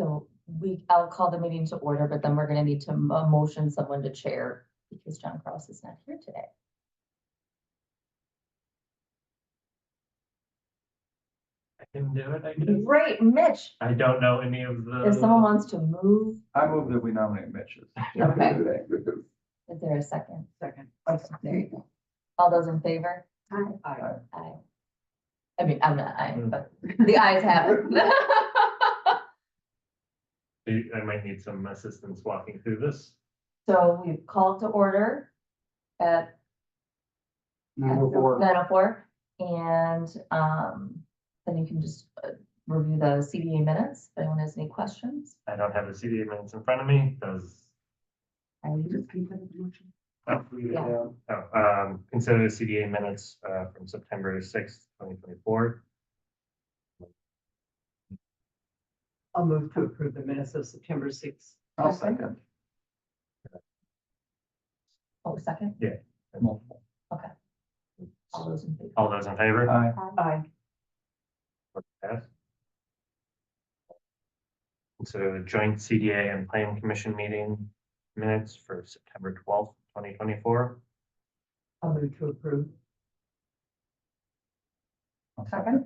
So I'll call the meeting to order, but then we're gonna need to motion someone to chair because John Cross is not here today. I can do it, I guess. Great, Mitch, I don't know any of the. if someone wants to move, I move that we nominate Mitch. okay, is there a second? Second. Okay, there you go. All those in favor? Aye. Aye. I mean, I'm not aye, but the ayes have it. I might need some assistance walking through this. So we've called to order at 9:04, and then you can just review the CDA minutes. If anyone has any questions. I don't have the CDA minutes in front of me, does. Consider the CDA minutes from September 6th, 2024. I'll move to approve the minutes of September 6th. I'll second. Oh, second? Yeah. Multiple. All those in favor? All those in favor? Aye. Aye. Pass. Consider the joint CDA and Plan Commission meeting minutes for September 12th, 2024. I'll move to approve. Second?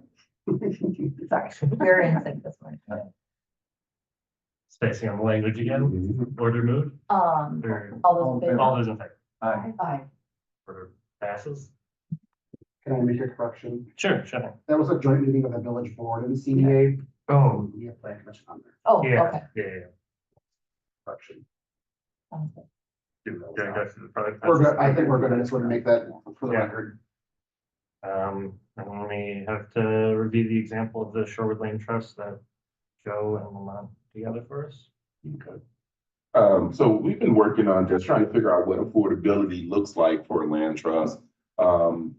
Sorry, we're in sync this morning. Spacing on the language again, order moved, or All those in favor? all those in favor? Aye. Aye. Order passes. Can I make a correction? Sure. That was a joint meeting of the village board and the CDA. Oh, We have plan commission on there. Oh, yeah, okay. yeah. Correction. Sounds good. Do we go through the product? We're good. I think we're gonna just want to make that for the Yeah. record. And we have to review the example of the Shorewood Land Trust that Joe and Lamont together for us. Okay. So we've been working on just trying to figure out what affordability looks like for a land trust.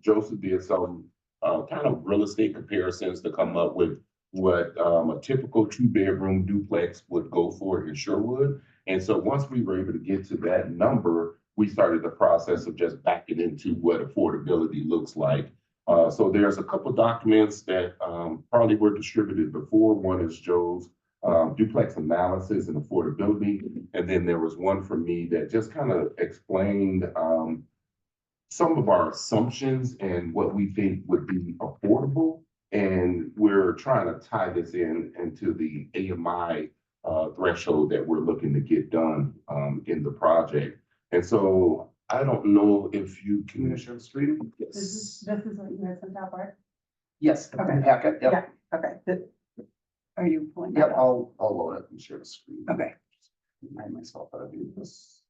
Joseph did some kind of real estate comparisons to come up with what a typical 2-bedroom duplex would go for in Shorewood. And so once we were able to get to that number, we started the process of just backing into what affordability looks like. So there's a couple documents that probably were distributed before. One is Joe's duplex analysis and affordability. And then there was one for me that just kind of explained some of our assumptions and what we think would be affordable. And we're trying to tie this into the AMI threshold that we're looking to get done in the project. And so I don't know if you can. Commissioner Street? This Yes. is what you had sent out, right? Yes, the Okay. packet, yep. Yeah, okay. Are you pulling that Yep, up? I'll load it and share the screen. Okay. Remind myself how to do this.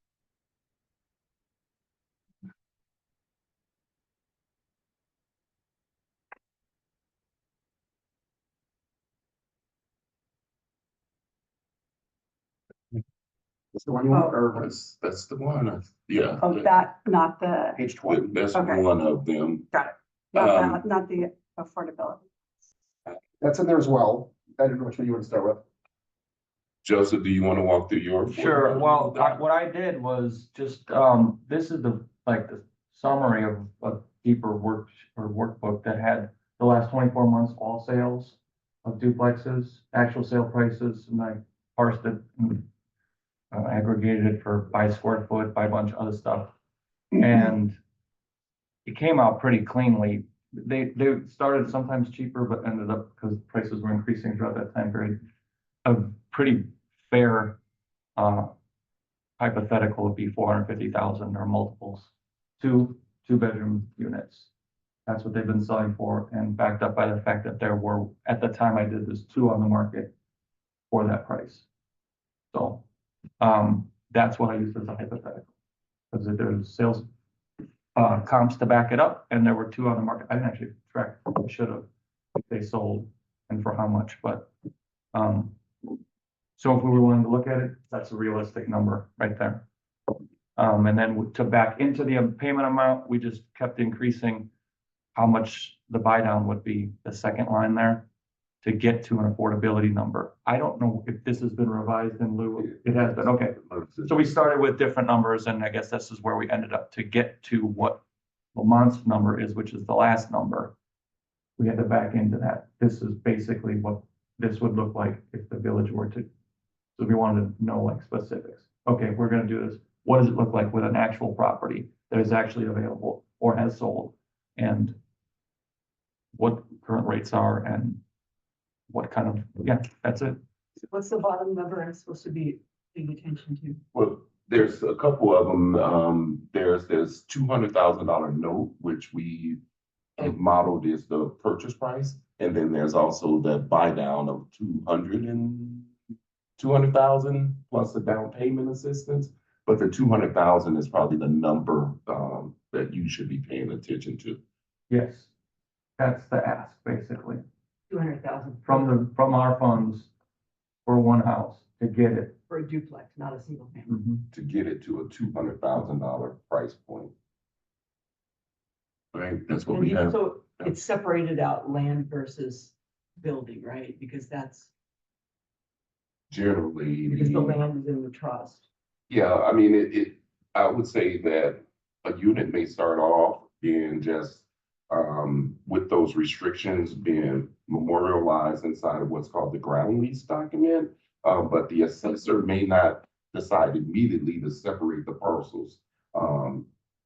That's the one you want, or That's the one. Yeah. Oh, that, not the, page 20? That's Okay. one of them. got it. Not the affordability. That's in there as well. I don't know which one you want to start with. Joseph, do you want to walk through your? Sure, well, what I did was just, this is the summary of a deeper workbook that had the last 24 months, all sales of duplexes, actual sale prices, and I parsed it and aggregated it by square foot, by a bunch of other stuff. And it came out pretty cleanly. They started sometimes cheaper, but ended up, because prices were increasing throughout that time period, a pretty fair hypothetical would be 450,000 or multiples, two-bedroom units. That's what they've been selling for, and backed up by the fact that there were, at the time I did this, 2 on the market for that price. So that's what I used as a hypothetical, because there's sales comps to back it up, and there were 2 on the market. I didn't actually track, I should have, if they sold and for how much, but so if we were willing to look at it, that's a realistic number right there. And then to back into the payment amount, we just kept increasing how much the buy down would be, the second line there, to get to an affordability number. I don't know if this has been revised in lieu. It has been, okay. So we started with different numbers, and I guess this is where we ended up to get to what Lamont's number is, which is the last number. We had to back into that. This is basically what this would look like if the village were to So we wanted to know like specifics. Okay, if we're gonna do this, what does it look like with an actual property that is actually available or has sold? And what current rates are and what kind of, yeah, that's it. What's the bottom number I'm supposed to be paying attention to? Well, there's a couple of them. There's this $200,000 note, which we have modeled is the purchase price. And then there's also the buy down of 200,000 plus a down payment assistance. But the 200,000 is probably the number, that you should be paying attention to. Yes, that's the ask, basically, 200,000 from our funds for one house to get it. for a duplex, not a single family. To get it to a $200,000 price point. Right, that's what we have. So it's separated out land versus building, right? Because that's, Generally. because the land is in the trust. Yeah, I mean, I would say that a unit may start off being just, with those restrictions being memorialized inside of what's called the ground lease document. But the assessor may not decide immediately to separate the parcels.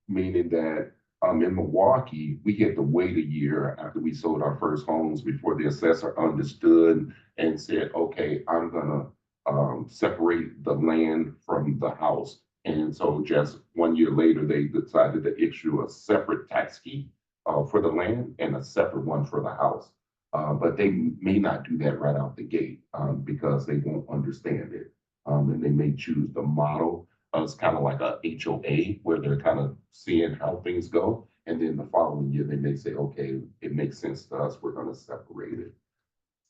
Meaning that, in Milwaukee, we had to wait a year after we sold our first homes before the assessor understood and said, okay, I'm gonna separate the land from the house. And so just 1 year later, they decided to issue a separate tax key for the land and a separate one for the house. But they may not do that right out the gate because they won't understand it. And they may choose the model as kind of like a HOA where they're kind of seeing how things go. And then the following year, they may say, okay, it makes sense to us, we're gonna separate it.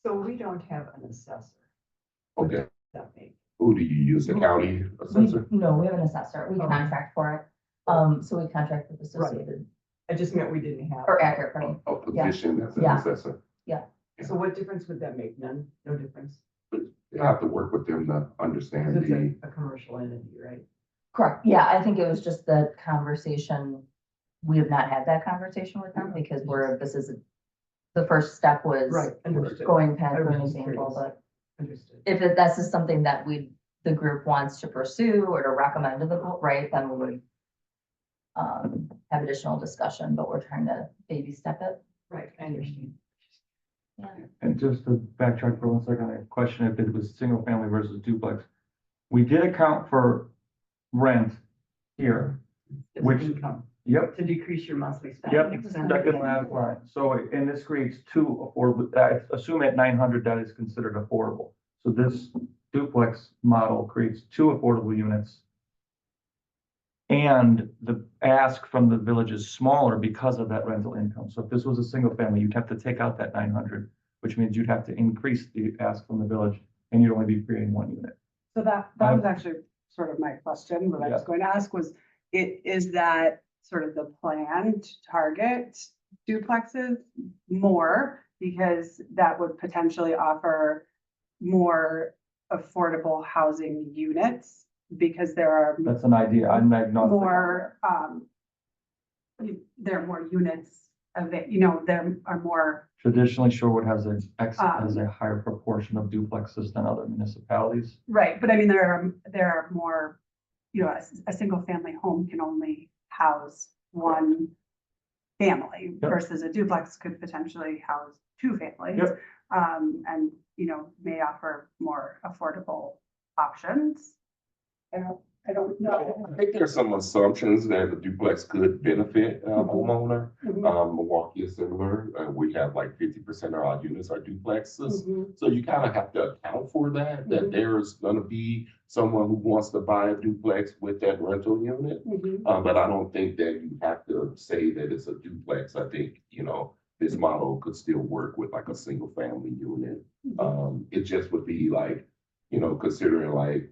So we don't have an assessor. Okay, That big. who do you use, the county assessor? No, we have an assessor. We Oh. contract for it. So we contract with Associated I just meant we didn't have. or Accurate, pardon. A position as an Yeah. assessor. So what difference would that make? None? No difference? You have to work with them to understand Because the, it's a commercial entity, right? Correct. Yeah, I think it was just the conversation. We have not had that conversation with them because the first step was Right, understood. going past I was an just example, curious. but Understood. if this is something that the group wants to pursue or to recommend to the board, right, then we would have additional discussion, but we're trying to baby step it. Right, I understand. And just to backtrack for 1 second, I question if it was single family versus duplex. We did account for rent here. It's Which- income, Yep. to decrease your monthly spending. Yep, second last line. So, and this creates two affordable, I assume at 900 that is considered affordable. So this duplex model creates two affordable units. And the ask from the village is smaller because of that rental income. So if this was a single family, you'd have to take out that 900, which means you'd have to increase the ask from the village and you'd only be creating one unit. So that was actually sort of my question, what I was Yeah. going to ask was, is that sort of the plan to target duplexes more? Because that would potentially offer more affordable housing units, because there are That's an idea. I'm agnostic. more, there are more units of it, there are more, Traditionally, Shorewood has a higher proportion of duplexes than other municipalities. right, but I mean, there are more, a single family home can only house one family Yep. versus a duplex could potentially house two families. Yep. And, may offer more affordable options. I don't know. I think there's some assumptions that the duplex could benefit a homeowner. Mhm. Milwaukee is similar. We have like 50% of our units are duplexes. Mhm. So you kind of have to account for that Mhm. there's gonna be someone who wants to buy a duplex with that rental unit. Mhm. But I don't think that you have to say that it's a duplex. I think, this model could still work with like a single family unit. It just would be like, considering like,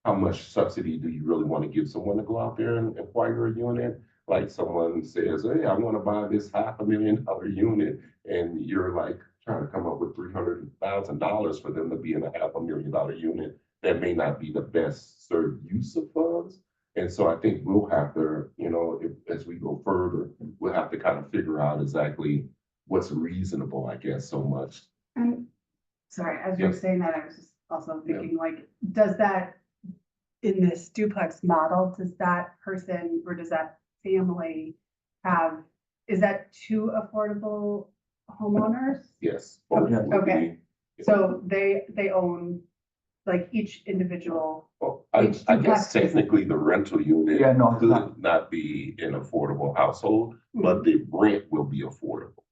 how much subsidy do you really want to give someone to go out there and acquire a unit? Like someone says, hey, I want to buy this $500,000 unit, and you're like trying to come up with $300,000 for them to be in a $500,000 unit. That may not be the best served use of funds. And so I think we'll have to, as we go further, we'll have to kind of figure out exactly what's reasonable, I guess, so much. And, sorry, as you were Yes. saying that, I was just also thinking like, does that, in this duplex model, does that person or does that family have, is that two affordable homeowners? Yes. both Okay. would Okay. be. So they own, like, each individual, Well, each I duplex guess technically the rental unit Yeah, no, it's not. could not be an affordable household, Mm-hmm. but the rent will be affordable.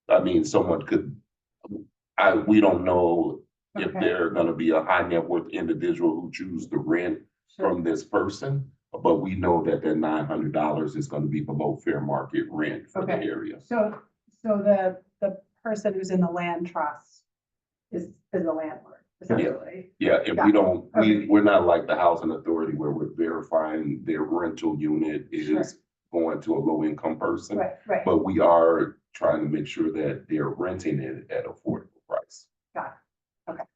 I mean, someone could, we don't know if Okay. they're gonna be a high net worth individual who choose to rent Sure. from this person, but we know that that $900 is gonna be below fair market rent for the Okay. area. So the person who's in the land trust is a landlord, essentially. Yeah, and Got we it. don't, Okay. we're not like the housing authority where we're verifying their rental unit Sure. is going to a low income person. Right. But we are trying to make sure that they're renting it at affordable price. Got it.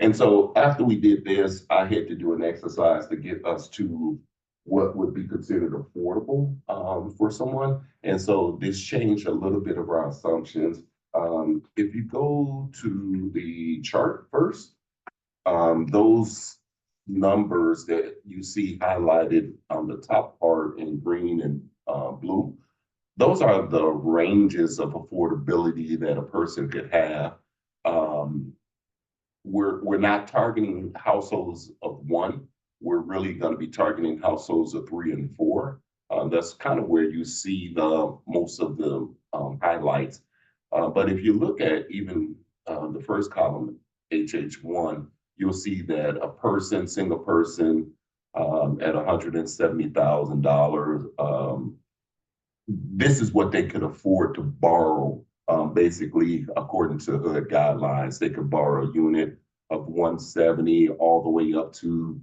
And so after we did this, I had to do an exercise to get us to what would be considered affordable for someone. And so this changed a little bit of our assumptions. If you go to the chart first, those numbers that you see highlighted on the top part in green and blue, those are the ranges of affordability that a person could have. We're not targeting households of one. We're really going to be targeting households of 3 and 4. That's kind of where you see the most of the highlights. But if you look at even the first column, HH1, you'll see that a person, single person, at $170,000, this is what they could afford to borrow. Basically, according to HUD guidelines, they could borrow a unit of 170 all the way up to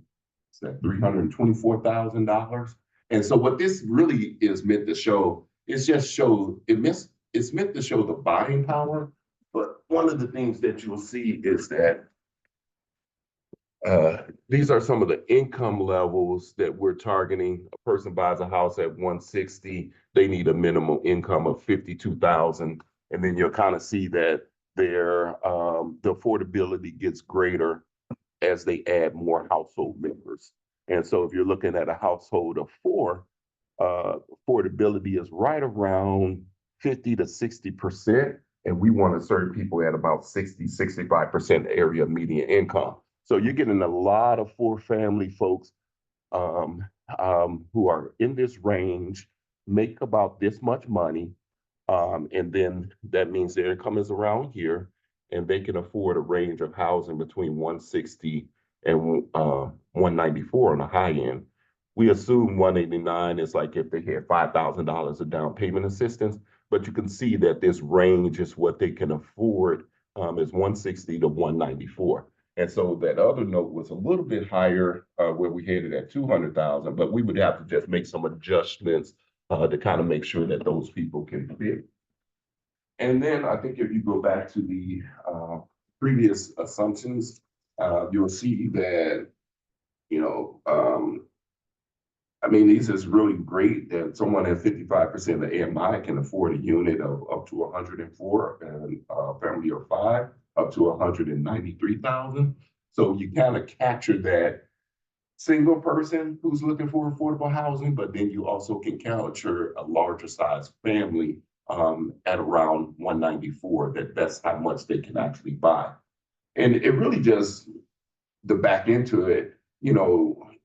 $324,000. And so what this really is meant to show is just show, it's meant to show the buying power. But one of the things that you'll see is that these are some of the income levels that we're targeting. A person buys a house at 160, they need a minimum income of 52,000. And then you'll kind of see that their the affordability gets greater as they add more household members. And so if you're looking at a household of 4, affordability is right around 50 to 60%. And we want to serve people at about 65% area median income. So you're getting a lot of 4-family folks who are in this range, make about this much money. And then that means their income is around here and they can afford a range of housing between 160 and 194 on the high end. We assume 189 is like if they had $5,000 of down payment assistance, but you can see that this range is what they can afford is 160 to 194. And so that other note was a little bit higher where we had it at 200,000, but we would have to just make some adjustments to kind of make sure that those people can fit. And then I think if you go back to the previous assumptions, you'll see that, I mean, this is really great that someone at 55% of AMI can afford a unit of up to 104 and a family of 5 up to 193,000. So you kind of capture that single person who's looking for affordable housing, but then you also can capture a larger size family at around 194. That's how much they can actually buy. And it really just, the back into it,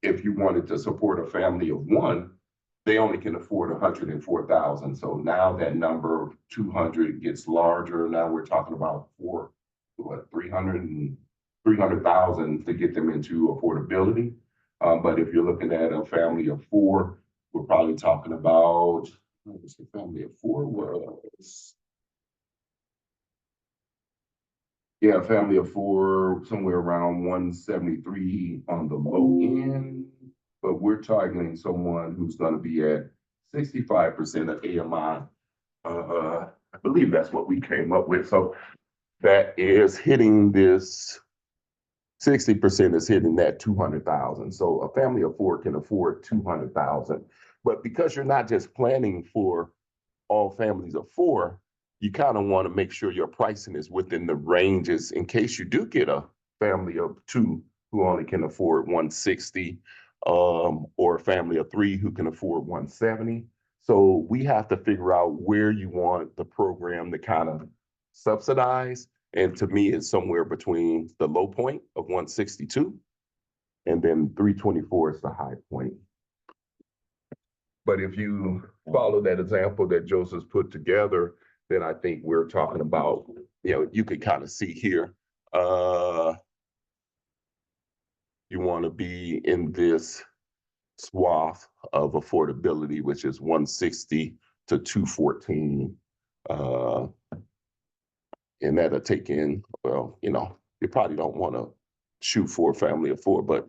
if you wanted to support a family of 1, they only can afford 104,000. So now that number of 200 gets larger. Now we're talking about 300,000 to get them into affordability. But if you're looking at a family of 4, we're probably talking about, what was the family of 4 was? Yeah, a family of 4, somewhere around 173 on the low end. But we're targeting someone who's going to be at 65% of AMI. I believe that's what we came up with. So that is hitting this 60% is hitting that 200,000. So a family of 4 can afford 200,000. But because you're not just planning for all families of 4, you kind of want to make sure your pricing is within the ranges in case you do get a family of two who only can afford 160, or a family of three who can afford 170. So we have to figure out where you want the program to kind of subsidize. And to me, it's somewhere between the low point of 162 and then 324 is the high point. But if you follow that example that Joseph's put together, then I think we're talking about, you could kind of see here, you want to be in this swath of affordability, which is 160 to 214. And that'll take in, well, you probably don't want to shoot for a family of four, but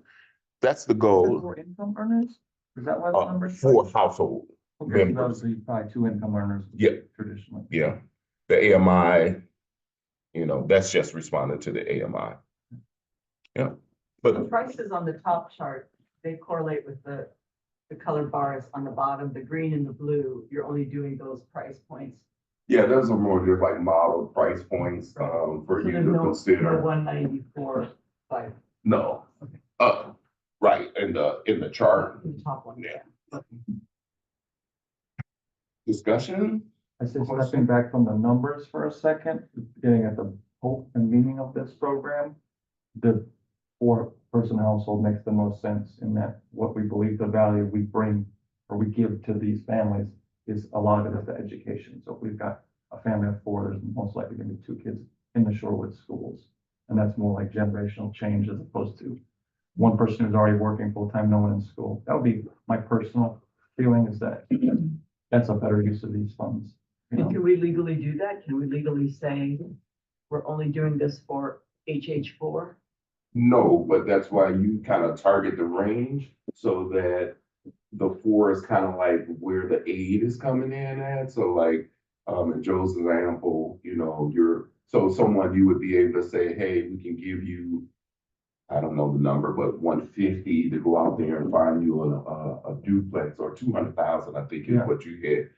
that's the goal. For income earners? Is that why the number's? For household. Okay, so members. those are probably two income earners. Yeah. Traditionally. Yeah, the AMI, that's just responding to the AMI. Yeah, The but prices on the top chart, they correlate with the colored bars on the bottom, the green and the blue, you're only doing those price points. yeah, those are more just like model price points, for So you there's to no consider. 194, like, No, right, in the chart. in the top one. Yeah. Discussion? I said, stepping back from the numbers for a second, getting at the hope and meaning of this program. The four-person household makes the most sense in that what we believe the value we bring or we give to these families is a lot of it is the education. So if we've got a family of four, there's most likely gonna be two kids in the Shorewood schools. And that's more like generational change as opposed to one person who's already working full-time, no one in school. That would be my personal feeling, is that that's a better use of these funds. And can we legally do that? Can we legally say we're only doing this for HH4? No, but that's why you kind of target the range so that the four is kind of like where the aid is coming in at. So like, in Joe's example, so someone you would be able to say, hey, we can give you, I don't know the number, but 150 to go out there and find you a duplex, or 200,000, I think is what you get.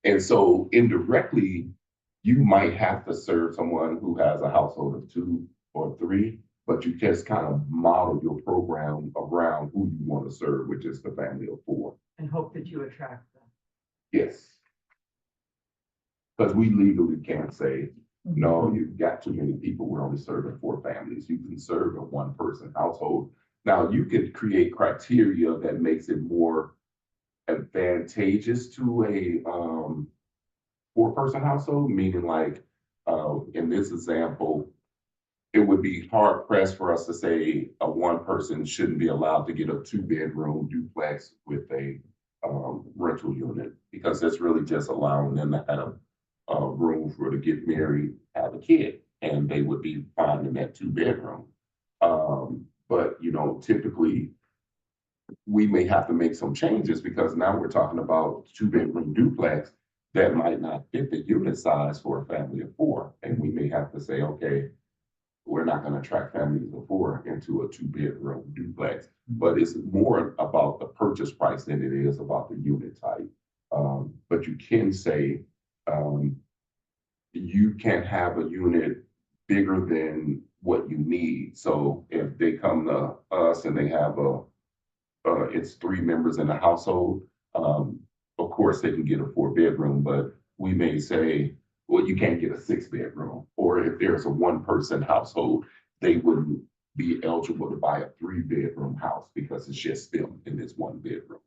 And so indirectly, you might have to serve someone who has a household of two or three, but you just kind of model your program around who you want to serve, which is the family of four. And hope that you attract them. Yes. Because we legally can't say, no, you've got too many people, we're only serving four families. You can serve a one-person household. Now, you could create criteria that makes it more advantageous to a four-person household, meaning like, in this example, it would be hard pressed for us to say a one person shouldn't be allowed to get a 2-bedroom duplex with a rental unit, because that's really just allowing them to have room for to get married, have a kid, and they would be fine in that 2-bedroom. But typically we may have to make some changes, because now we're talking about 2-bedroom duplex that might not fit the unit size for a family of four, and we may have to say, okay, we're not going to attract families of four into a 2-bedroom duplex, but it's more about the purchase price than it is about the unit type. But you can say, you can't have a unit bigger than what you need. So if they come to us and they have it's 3 members in the household, of course they can get a 4-bedroom, but we may say, well, you can't get a 6-bedroom. Or if there's a 1-person household, they wouldn't be eligible to buy a 3-bedroom house because it's just them in this 1-bedroom.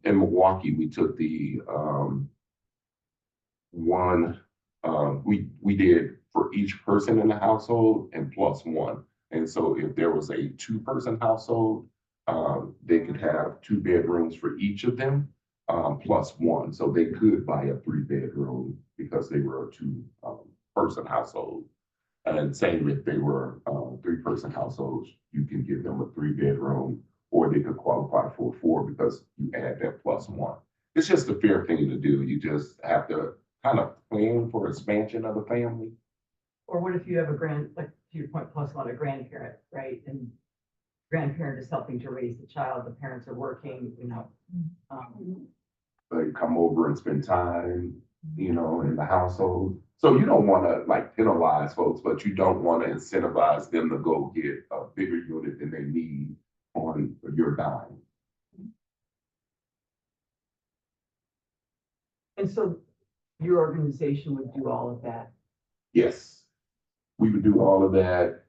In Milwaukee, we took the we did for each person in the household and plus one. And so if there was a 2-person household, they could have 2 bedrooms for each of them, plus one. So they could buy a 3-bedroom because they were a 2-person household. And same if they were 3-person households, you can give them a 3-bedroom, or they could qualify for a 4 because you add that plus one. It's just a fair thing to do. You just have to kind of plan for expansion of the family. Or what if you have like to your point, plus one, a grandparent, right? And grandparent is helping to raise the child, the parents are working, They come over and spend time. you know, in the household. So you don't want to like penalize folks, but you don't want to incentivize them to go get a bigger unit than they need on your dime. And so your organization would do all of that. Yes, we would do all of that.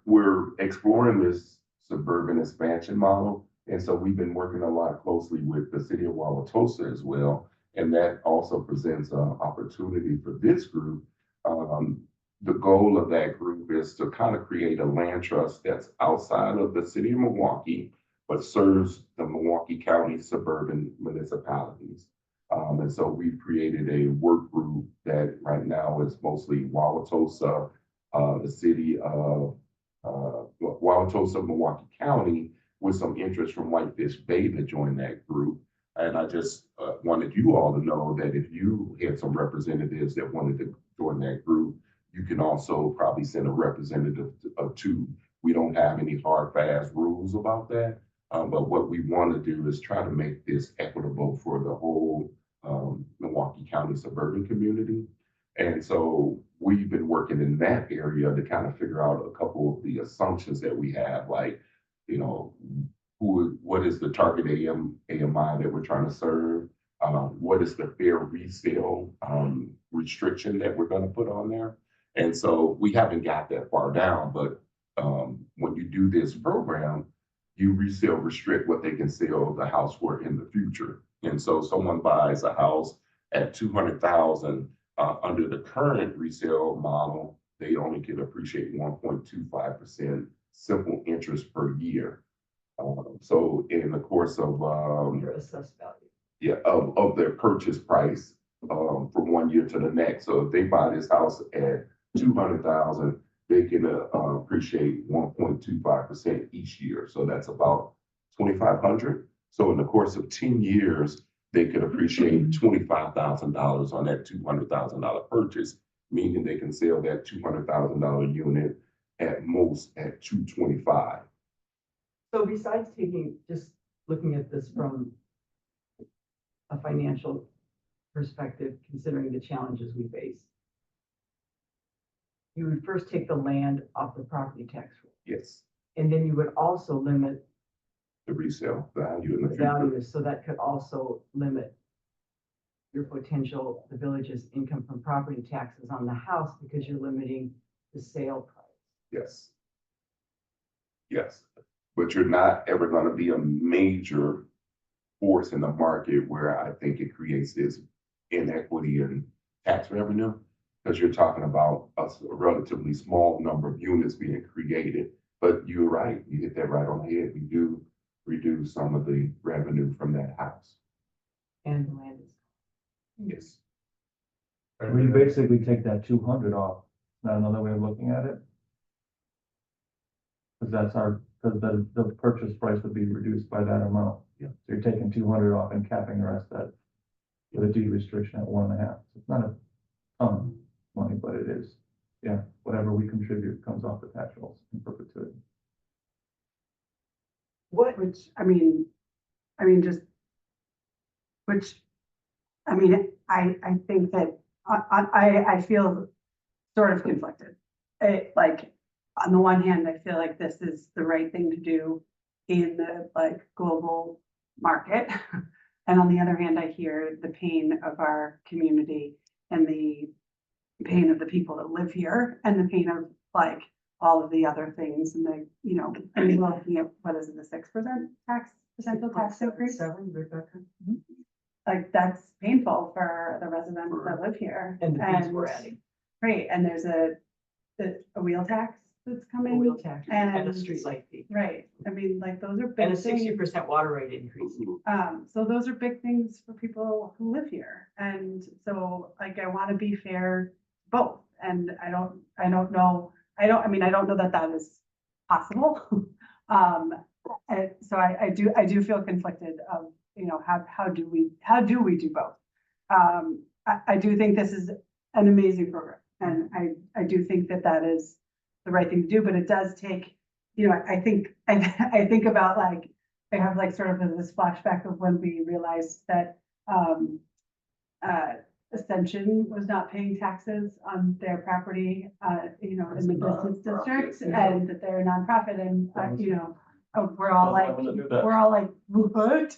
We're exploring this suburban expansion model. And so we've been working a lot closely with the city of Wauwatosa as well. And that also presents an opportunity for this group. The goal of that group is to kind of create a land trust that's outside of the city of Milwaukee, but serves the Milwaukee County suburban municipalities. And so we've created a work group that right now is mostly Wauwatosa, the city of Wauwatosa, Milwaukee County, with some interest from Whitefish Bay to join that group. And I just wanted you all to know that if you had some representatives that wanted to join that group, you can also probably send a representative of two. We don't have any hard, fast rules about that. But what we want to do is try to make this equitable for the whole Milwaukee County suburban community. And so we've been working in that area to kind of figure out a couple of the assumptions that we have, like, you know, what is the target AMI that we're trying to serve? What is the fair resale restriction that we're going to put on there? And so we haven't got that far down, but when you do this program, you resale restrict what they can sell the house for in the future. And so someone buys a house at 200,000 under the current resale model, they only can appreciate 1.25% simple interest per year. So in the course of Your assessed value. yeah, of their purchase price from 1 year to the next. So if they buy this house at 200,000, they can appreciate 1.25% each year. So that's about 2,500. So in the course of 10 years, they could appreciate $25,000 on that $200,000 purchase, meaning they can sell that $200,000 unit at most at 225. So besides just looking at this from a financial perspective, considering the challenges we face, you would first take the land off the property tax roll. Yes, And then you would also limit the resale value in the the future. values, so that could also limit your potential, the village's income from property taxes on the house, because you're limiting the sale price. Yes. Yes, but you're not ever going to be a major force in the market where I think it creates this inequity in tax revenue, because you're talking about a relatively small number of units being created. But you're right, you hit that right on the head. We do reduce some of the revenue from that house. And the land is. Yes. We basically take that 200 off. Not another way of looking at it. Because the purchase price would be reduced by that amount. Yeah. So you're taking 200 off and capping the rest at with a deed restriction at 1.5. It's not a ton of money, but it is. Yeah, whatever we contribute comes off the tax rolls in perpetuity. Which, I mean, I think that I feel sort of conflicted. Like, on the one hand, I feel like this is the right thing to do in the like global market. And on the other hand, I hear the pain of our community and the pain of the people that live here and the pain of like all of the other things and the, you know, I mean, looking at, what is it, the 6% potential tax increase? 7, Rebecca. Like, that's painful for the residents that live here. And the fees we're adding, Right, and there's a wheel tax that's a coming. wheel tax and a And- streetlight fee, Right, I mean, like, those are and a big things. 60% water rate increase. So those are big things for people who live here. And so like, I want to be fair to both. And I don't know that that is possible. And so I do feel conflicted of, you know, how do we do both? I do think this is an amazing program. And I do think that is the right thing to do, but it does take, you know, I think about like, I have like sort of this flashback of when we realized that Ascension was not paying taxes on their property, in the business districts, and that they're a nonprofit, and, we're all like, what?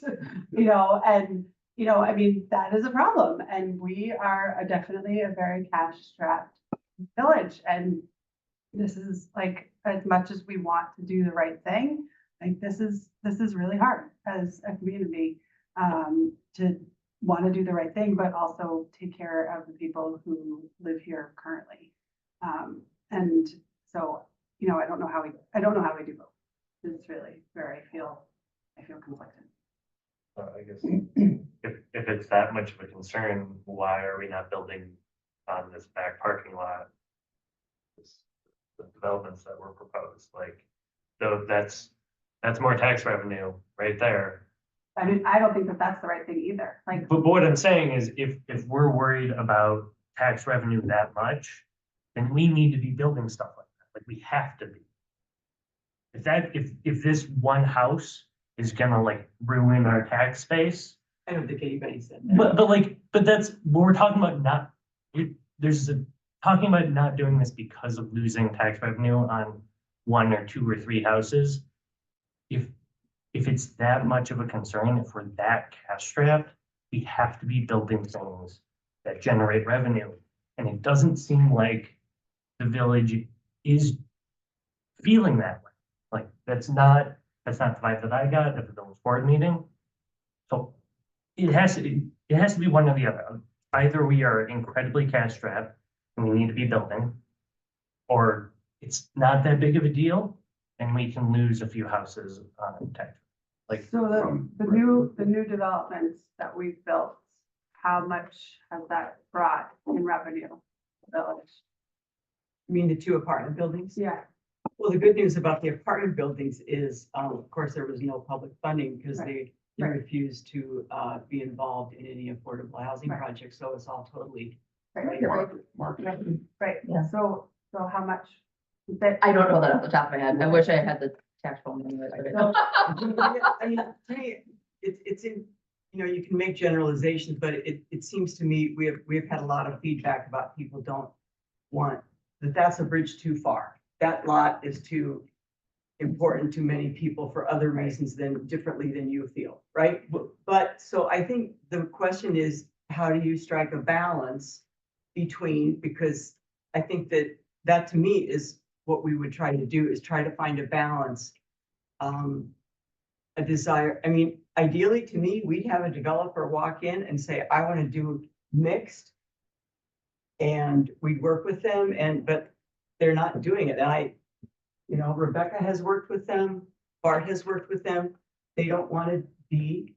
I mean, that is a problem, and we are definitely a very cash-strapped village, and this is like, as much as we want to do the right thing, like, this is really hard as a community, to want to do the right thing, but also take care of the people who live here currently. And so, I don't know how we do both. It's really where I feel conflicted. I guess if it's that much of a concern, why are we not building on this back parking lot? The developments that were proposed, like, so that's more tax revenue right there. I mean, I don't think that that's the right thing either, like, But what I'm saying is if we're worried about tax revenue that much, then we need to be building stuff like that. Like, we have to be. If this one house is gonna like ruin our tax space, I don't think anybody said that. but that's what we're talking about. Talking about not doing this because of losing tax revenue on 1 or 2 or 3 houses. If it's that much of a concern, if we're that cash strapped, we have to be building things that generate revenue. And it doesn't seem like the village is feeling that way. Like, that's not the vibe that I got at the village board meeting. So it has to be one or the other. Either we are incredibly cash strapped and we need to be building, or it's not that big of a deal and we can lose a few houses on tax. Like, so the new developments that we've built, how much has that brought in revenue? Village? I mean, the 2 apartment buildings? Yeah. Well, the good news about the apartment buildings is, of course, there was no public funding because they Right. refused to be involved in any affordable housing Right. projects, so it's all totally. Right, Market. right, Yeah. so how much? That, I don't know that off the top of my head. I wish I had the tax roll number. I mean, to me, it's in, you can make generalizations, but it seems to me, we've had a lot of feedback about people don't want, that's a bridge too far. That lot is too important to many people for other reasons differently than you feel, right? But, so I think the question is, how do you strike a balance between, because I think that to me is what we would try to do, is try to find a balance. A desire, I mean, ideally to me, we'd have a developer walk in and say, I want to do mixed. And we'd work with them but they're not doing it. And Rebecca has worked with them, Bart has worked with them. They don't want to be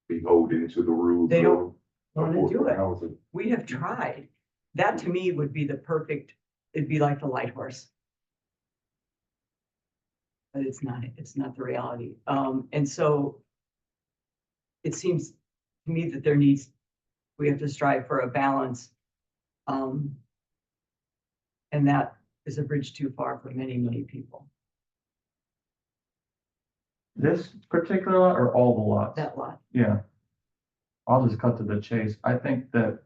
Beholden to the rules. They don't of want to do affordable it. housing. We have tried. That to me would be it'd be like the light horse. But it's not the reality. And so it seems to me that we have to strive for a balance. And that is a bridge too far for many, many people, This particular lot or all the lots? that lot. Yeah. I'll just cut to the chase. I think that,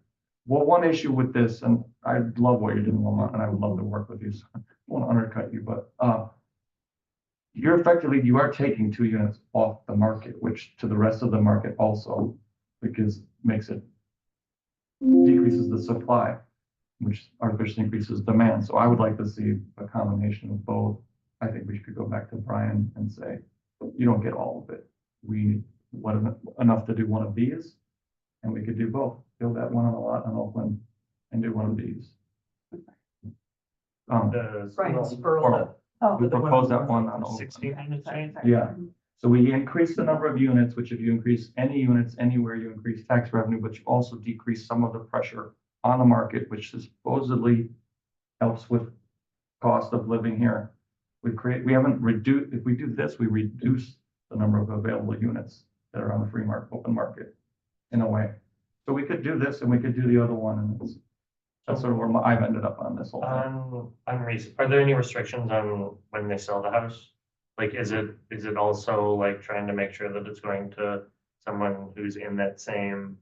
well, one issue with this, and I love what you're doing, Wilma, and I would love to work with you. So I don't want to undercut you, but you are taking 2 units off the market, which to the rest of the market also, because decreases the supply, which artificially increases demand. So I would like to see a combination of both. I think we should go back to Brian and say, you don't get all of it. We need enough to do one of these, and we could do both. Build that one on a lot on Oakland and do one of these. Brian Spurl. We propose that one on Oakland. 16 units, right? Yeah. So we increase the number of units, which if you increase any units anywhere, you increase tax revenue, but you also decrease some of the pressure on the market, which supposedly helps with cost of living here. We haven't reduced, if we do this, we reduce the number of available units that are on the free market, open market in a way. So we could do this and we could do the other one, and that's sort of where I've ended up on this whole thing. Are there any restrictions on when they sell the house? Like, is it also like trying to make sure that it's going to someone who's in that same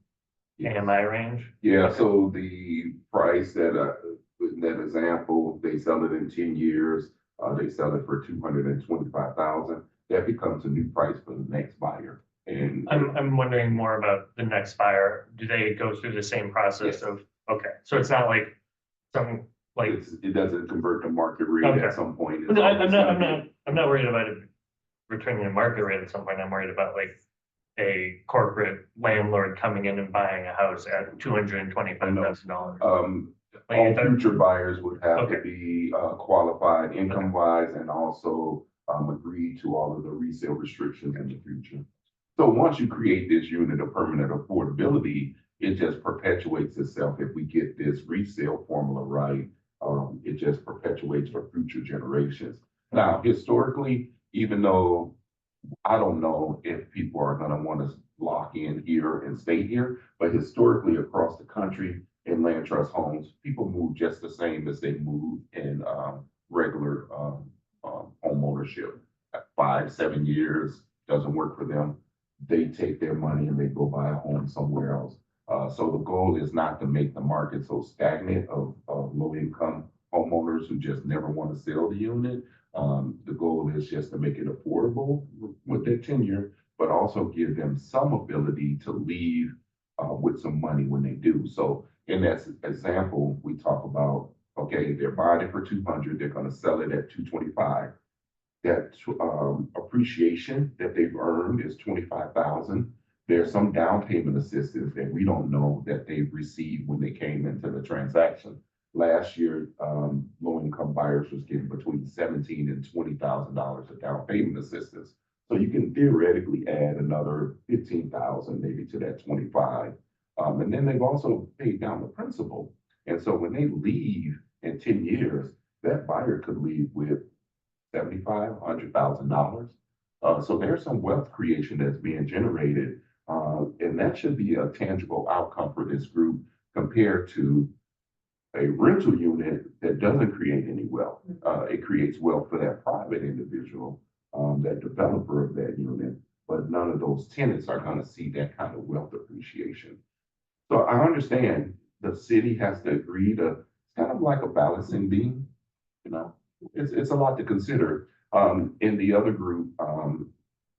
AMI range? Yeah, so the price that, in that example, they sell it in 10 years, they sell it for 225,000. That becomes a new price for the next buyer. And I'm wondering more about the next buyer. Do they go through the same process Yes. of, okay, so it's not like some, like, it doesn't convert to market rate Okay. at some point. It's I'm always not, gonna be- I'm not worried about it returning to market rate at some point. I'm worried about like a corporate landlord coming in and buying a house at $225,000. All future buyers would have to Okay. be qualified income wise and also agree to all of the resale restrictions in the future. So once you create this unit of permanent affordability, it just perpetuates itself. If we get this resale formula right, it just perpetuates for future generations. Now, historically, even though I don't know if people are gonna want to lock in here and stay here, but historically across the country in land trust homes, people move just the same as they move in regular home ownership. At 5, 7 years, doesn't work for them. They take their money and they go buy a home somewhere else. So the goal is not to make the market so stagnant of low income homeowners who just never want to sell the unit. The goal is just to make it affordable with their tenure, but also give them some ability to leave with some money when they do. So in that example, we talk about, okay, they're buying it for 200, they're gonna sell it at 225. That appreciation that they've earned is 25,000. There's some down payment assistance that we don't know that they've received when they came into the transaction. Last year, low-income buyers was getting between $17,000 and $20,000 of down payment assistance. So you can theoretically add another 15,000 maybe to that 25. And then they've also paid down the principal. And so when they leave in 10 years, that buyer could leave with $75,000, $100,000. So there's some wealth creation that's being generated. And that should be a tangible outcome for this group compared to a rental unit that doesn't create any wealth. It creates wealth for that private individual, that developer of that unit, but none of those tenants are going to see that kind of wealth appreciation. So I understand the city has to agree to, it's kind of like a balancing beam, you know, it's a lot to consider. In the other group,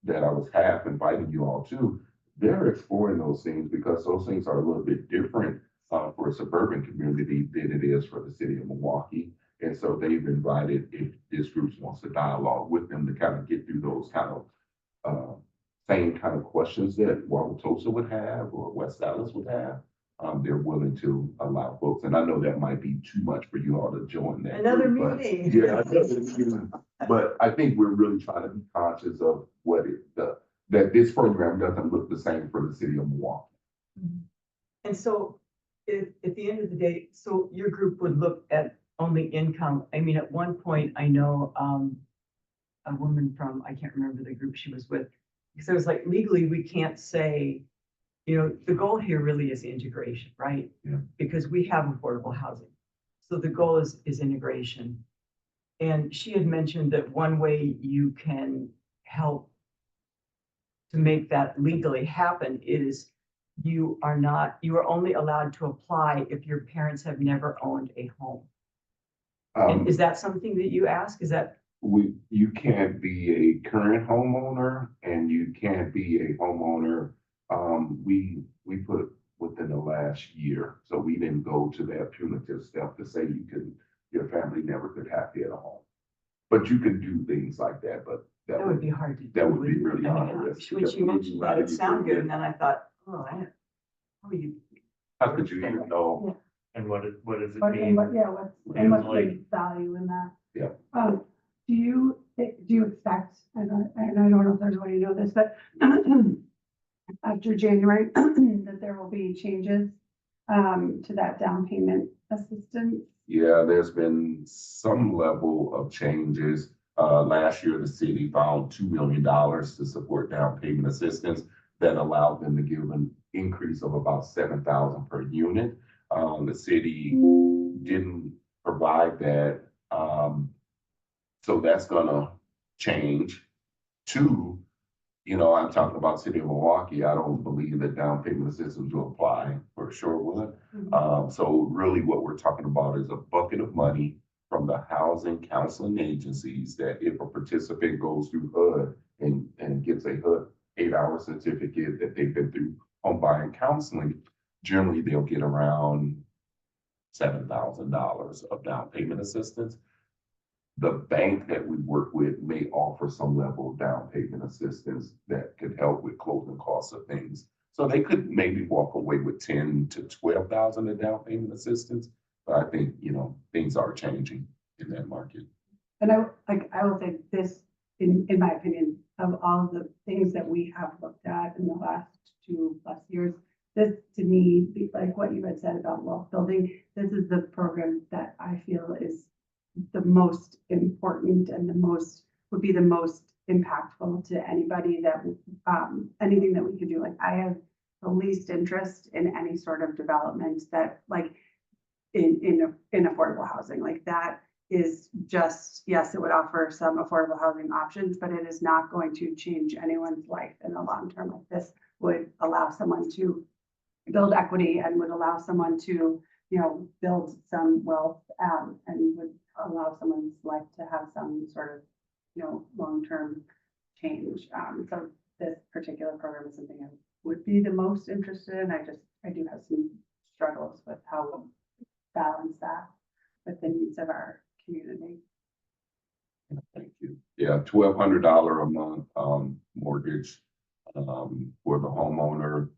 that I was half inviting you all to, they're exploring those things because those things are a little bit different for a suburban community than it is for the city of Milwaukee. And so they've invited, if this group wants to dialogue with them to kind of get through those kind of same kind of questions that Wauwatosa would have or West Dallas would have. They're willing to allow folks, and I know that might be too much for you all to join that. Another group, but- meeting. Yeah, another meeting. But I think we're really trying to be conscious of what that this program doesn't look the same for the city of Milwaukee. And so at the end of the day, so your group would look at only income. I mean, at one point, I know a woman from, I can't remember the group she was with, because it was like legally, we can't say, you know, the goal here really is integration, right? Yeah. Because we have affordable housing. So the goal is integration. And she had mentioned that one way you can help to make that legally happen is you are only allowed to apply if your parents have never owned a home. And is that something that you ask? Is that? You can't be a current homeowner and you can't be a homeowner. We put within the last year, so we didn't go to that punitive step to say your family never could have to get a home. But you can do things like that, but That would be hard to do. that would be wouldn't it? really I mean, onerous. when she mentioned that, it sounded good, and then I thought, oh, how are you? How could you even know? And what does it But, mean? what's the value in that? Yeah. Do you expect, and I don't know if there's a way to know this, but after January, that there will be changes to that down payment assistance? Yeah, there's been some level of changes. Last year, the city found $2 million to support down payment assistance that allowed them to give an increase of about 7,000 per unit. The city didn't provide that. So that's gonna change. 2, You know, I'm talking about city of Milwaukee, I don't believe that down payment assistance will apply for Shorewood. So really what we're talking about is a bucket of money from the housing counseling agencies that if a participant goes through HUD and gets a HUD 8-hour certificate that they've been through home buying counseling, generally they'll get around $7,000 of down payment assistance. The bank that we work with may offer some level of down payment assistance that could help with closing costs of things. So they could maybe walk away with 10 to 12,000 of down payment assistance. But I think, you know, things are changing in that market. And I will say this, in my opinion, of all the things that we have looked at in the last 2+ years, this to me, like what you had said about wealth building, this is the program that I feel is the most important and would be the most impactful to anybody that, anything that we could do. Like I have the least interest in any sort of development that like in affordable housing, like that is just, yes, it would offer some affordable housing options, but it is not going to change anyone's life in the long term. Like this would allow someone to build equity and would allow someone to, you know, build some wealth, and would allow someone's life to have some sort of, you know, long-term change. So this particular program is something I would be the most interested in. I do have some struggles with how we'll balance that with the needs of our community. Thank you. Yeah, $1,200 a month mortgage for the homeowner.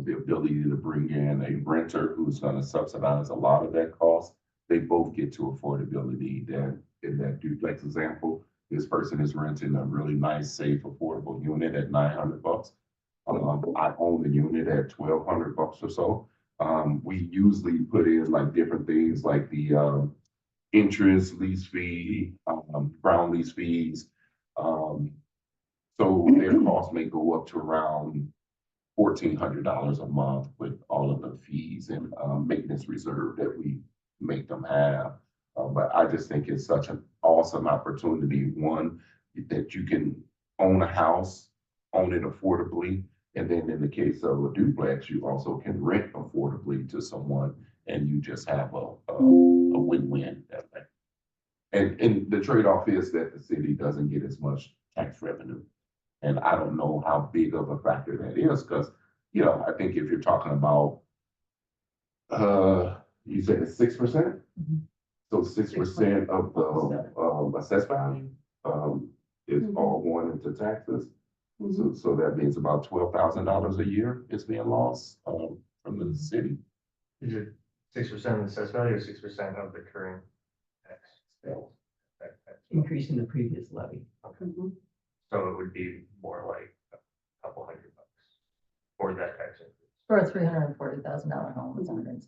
The ability to bring in a renter who's going to subsidize a lot of that cost. They both get to affordability. Then in that duplex example, this person is renting a really nice, safe, affordable unit at $900. I own the unit at $1,200 or so. We usually put in like different things like the interest, lease fee, ground lease fees. So their cost may go up to around $1,400 a month with all of the fees and maintenance reserve that we make them have. But I just think it's such an awesome opportunity. One, that you can own a house, own it affordably. And then in the case of a duplex, you also can rent affordably to someone and you just have a win-win that way. And the trade-off is that the city doesn't get as much tax revenue. And I don't know how big of a factor that is because, you know, I think if you're talking about, you said it's 6%? So 6% of the assessed value is all going into taxes. So that means about $12,000 a year is being lost from the city. Is it 6% of the assessed value or 6% of the current tax sales? Increase in the previous levy. So it would be more like a couple $100 for that tax increase. For a $340,000 home, it's $175.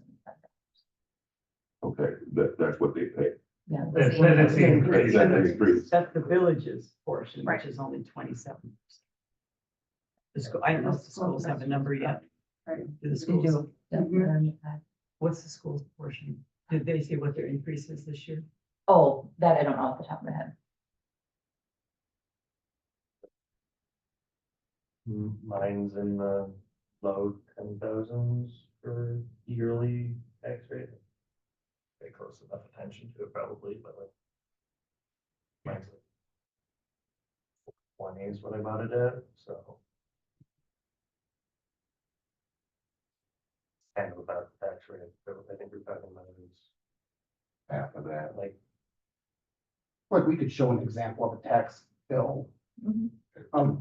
Okay, that's what they pay. Yeah. That's the increase. That's the village's portion, Right. which is only 27%. The school, I don't know if the schools have a number yet. Right. Do the They schools, do. what's the school's portion? Did they say what their increase is this year? Oh, that I don't know off the top of my head. Mine's in the low 10,000s for yearly tax rate. Pay close enough attention to it probably, but like. Mine's like 20 is what I bought it at, so. Kind of about the tax rate, but I think we're talking about is Half of that. like, Like we could show an example of a tax bill,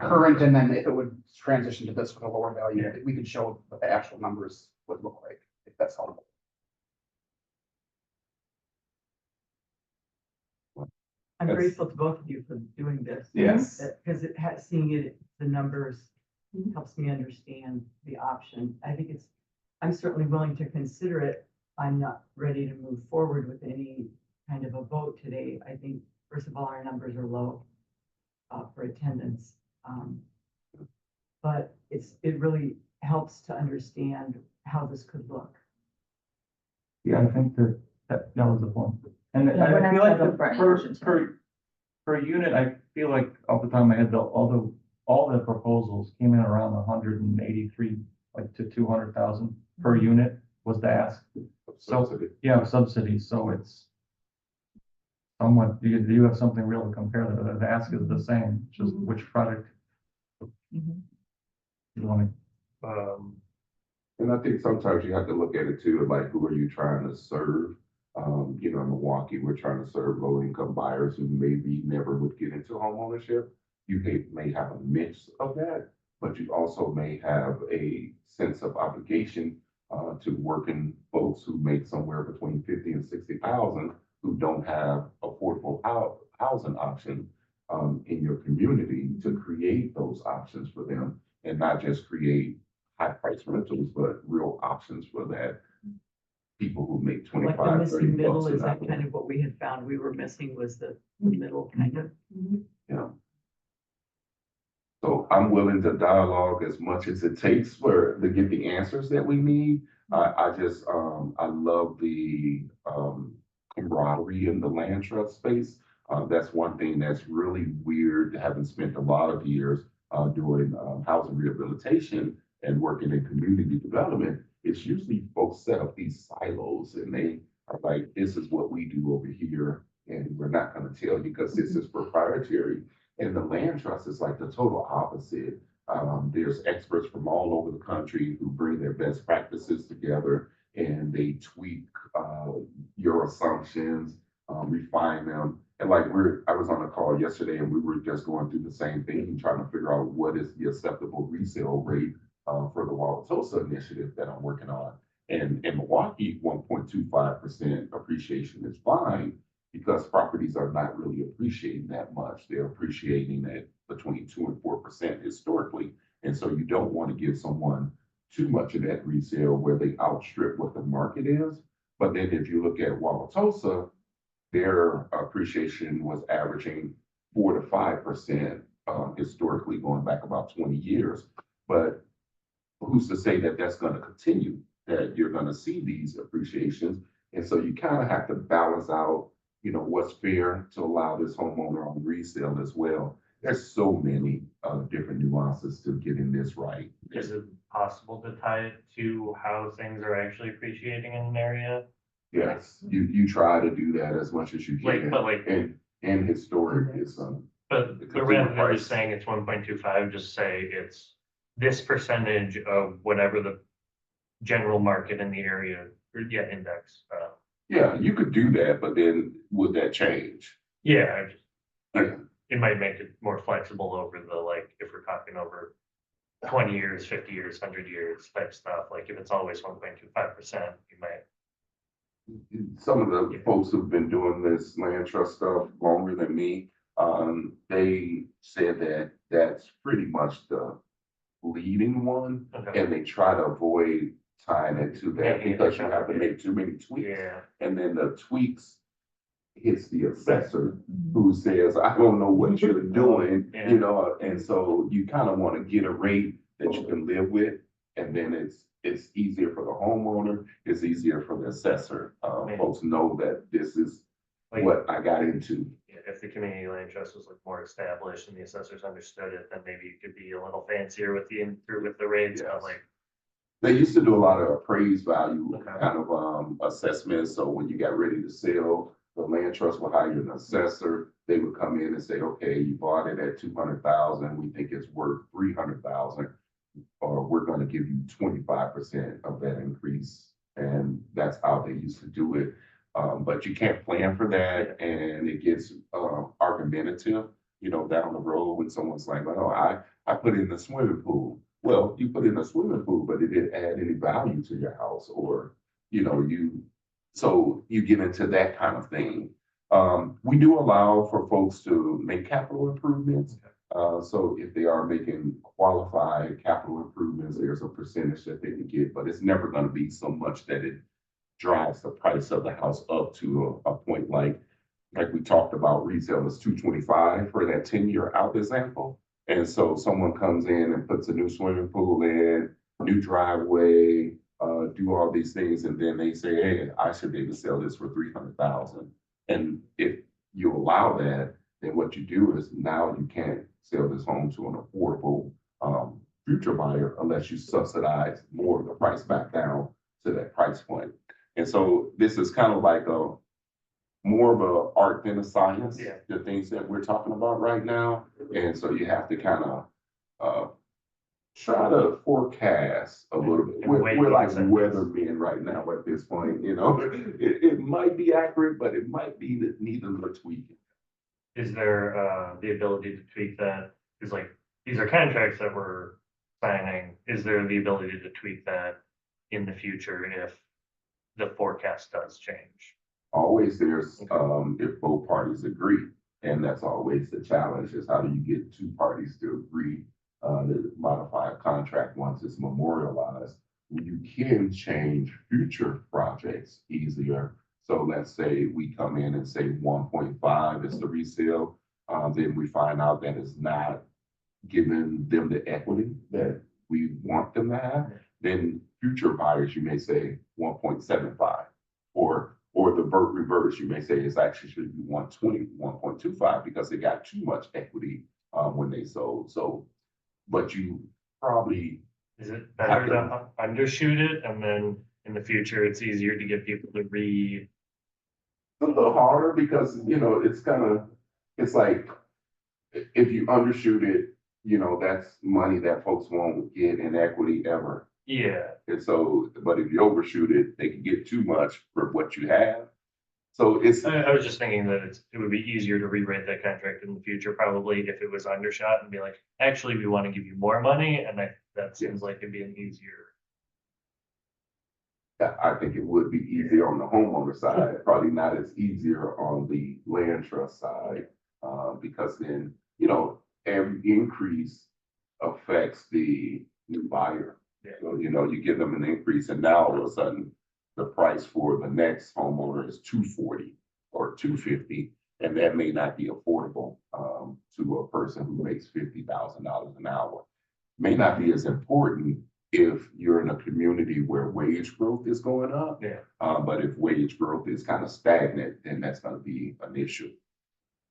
current, and then if it would transition to this with a lower value, we could show what the actual numbers would look like, if that's helpful. I'm That's- grateful to both of you for doing this. Yes. Because it has, seeing it, the numbers helps me understand the option. I think I'm certainly willing to consider it. I'm not ready to move forward with any kind of a vote today. I think, first of all, our numbers are low for attendance. But it really helps to understand how this could look. Yeah, I think that was the point. And Yeah, we're I not feel like gonna vote for any motion per unit, I feel like off the top of my head, although all the proposals came in around 183, like to 200,000 per unit was the ask. Subsidy. Yeah, subsidies, so it's somewhat, you have something real to compare to. The ask is the same, just which product Mhm. you want And I think sometimes you have to look at it too, like who are you trying to serve? You know, in Milwaukee, we're trying to serve low income buyers who maybe never would get into home ownership. You may have a mix of that, but you also may have a sense of obligation to working folks who make somewhere between 50 and 60,000 who don't have affordable housing options in your community to create those options for them and not just create high price rentals, but real options for that people who make Like the 25, 30 missing middle, bucks an is that hour. kind of what we had found we were missing was the middle kind of? Yeah. So I'm willing to dialogue as much as it takes to get the answers that we need. I just, I love the, camaraderie in the land trust space. That's one thing that's really weird, having spent a lot of years, doing, housing rehabilitation and working in community development. It's usually folks set up these silos and they are like, this is what we do over here. And we're not gonna tell you because this is proprietary. And the land trust is like the total opposite. There's experts from all over the country who bring their best practices together and they tweak your assumptions, refine them. And like I was on a call yesterday and we were just going through the same thing and trying to figure out what is the acceptable resale rate for the Wauwatosa initiative that I'm working on. And in Milwaukee, 1.25% appreciation is fine because properties are not really appreciating that much. They're appreciating at between 2 and 4% historically. And so you don't want to give someone too much of that resale where they outstrip what the market is. But then if you look at Wauwatosa, their appreciation was averaging 4 to 5% historically going back about 20 years. But who's to say that that's going to continue, that you're going to see these appreciations? And so you kind of have to balance out, you know, what's fair to allow this homeowner on resale as well. There's so many different nuances to getting this right. Is it possible to tie it to how things are actually appreciating in an area? Yes, you try to do that as much as you Like, can. but like, And historic is but consumer rather than price. just saying it's 1.25, just say it's this percentage of whatever the general market in the area, or index. Yeah, you could do that, but then would that change? Yeah, Yeah. it might make it more flexible over the, like, if we're talking over 20 years, 50 years, 100 years type stuff. Like if it's always 1.25%, you might. Some of the folks who've been doing this land trust stuff longer than me, they said that that's pretty much the leading one, Okay. and they try to avoid tying it to that because you have to make too many tweaks. Yeah. And then the tweaks hits the assessor who says, I don't know what you're doing, Yeah. you know, and so you kind of want to get a rate that you can live with. And then it's easier for the homeowner, it's easier for the assessor. Folks know that this is Like, what I got into. if the community land trust was like more established and the assessors understood it, then maybe you could be a little fancier with the rates, but Yes. like. They used to do a lot of appraised value Okay. kind of assessments. So when you got ready to sell, the land trust would hire an assessor. They would come in and say, okay, you bought it at 200,000. We think it's worth 300,000. Or we're going to give you 25% of that increase. And that's how they used to do it. But you can't plan for that. And it gets argumentative, you know, down the road when someone's like, oh, I put in the swimming pool. Well, you put in a swimming pool, but it didn't add any value to your house, or, you know, so you get into that kind of thing. We do allow for folks to make capital improvements. So if they are making qualified capital improvements, there's a percentage that they can get, but it's never going to be so much that it drives the price of the house up to a point like we talked about resale is 225 for that 10-year out example. And so someone comes in and puts a new swimming pool in, new driveway, do all these things, and then they say, hey, I should be able to sell this for 300,000. And if you allow that, then what you do is now you can't sell this home to an affordable future buyer unless you subsidize more of the price back down to that price point. And so this is kind of like a more of a art than a science, Yeah. the things that we're talking about right now. And so you have to kind of try to forecast a little bit. In a way We're like makes sense. weathermen right now at this point, you know. It might be accurate, but it might be that neither of us tweaking. Is there the ability to tweak that? Because like, these are contracts that we're signing. Is there the ability to tweak that in the future if the forecast does change? Always there's, if both parties agree, and that's always the challenge, is how do you get two parties to agree to modify a contract once it's memorialized? You can change future projects easier. So let's say we come in and say 1.5 is the resale, then we find out that it's not giving them the equity that we want them to have. Then future buyers, you may say 1.75, or the reverse, you may say it's actually should be 120, 1.25 because they got too much equity when they sold. So, but you probably Is it better to undershoot it and then in the future it's easier to get people to a little harder because, you know, it's like if you undershoot it, you know, that's money that folks won't get in equity ever. Yeah, And so, but if you overshoot it, they can get too much for what you have. So it's, I was just thinking that it would be easier to rewrite that contract in the future, probably if it was undershot and be like, actually, we want to give you more money, and that seems like it'd be an easier. I think it would be easier on the homeowner side, probably not as easier on the land trust side. Because then, you know, every increase affects the new buyer. Yeah. So, you know, you give them an increase and now all of a sudden the price for the next homeowner is 240 or 250, and that may not be affordable to a person who makes $50,000 an hour. May not be as important if you're in a community where wage growth is going up. Yeah. But if wage growth is kind of stagnant, then that's going to be an issue.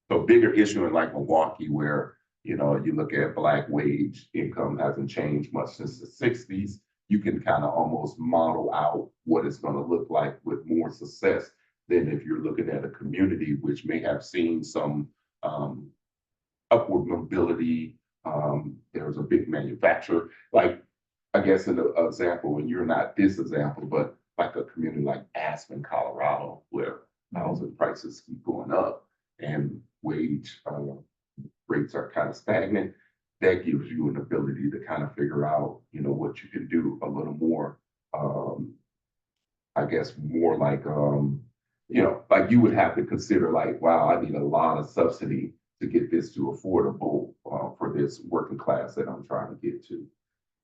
So bigger issue in like Milwaukee, where, you know, you look at Black wage income hasn't changed much since the 60s. You can kind of almost model out what it's going to look like with more success than if you're looking at a community which may have seen some upward mobility. There's a big manufacturer, like, I guess in the example, and you're not this example, but like a community like Aspen, Colorado, where housing prices keep going up and wage rates are kind of stagnant. That gives you an ability to kind of figure out, you know, what you can do a little more, I guess, more like, you know, like you would have to consider like, wow, I need a lot of subsidy to get this to affordable for this working class that I'm trying to get to.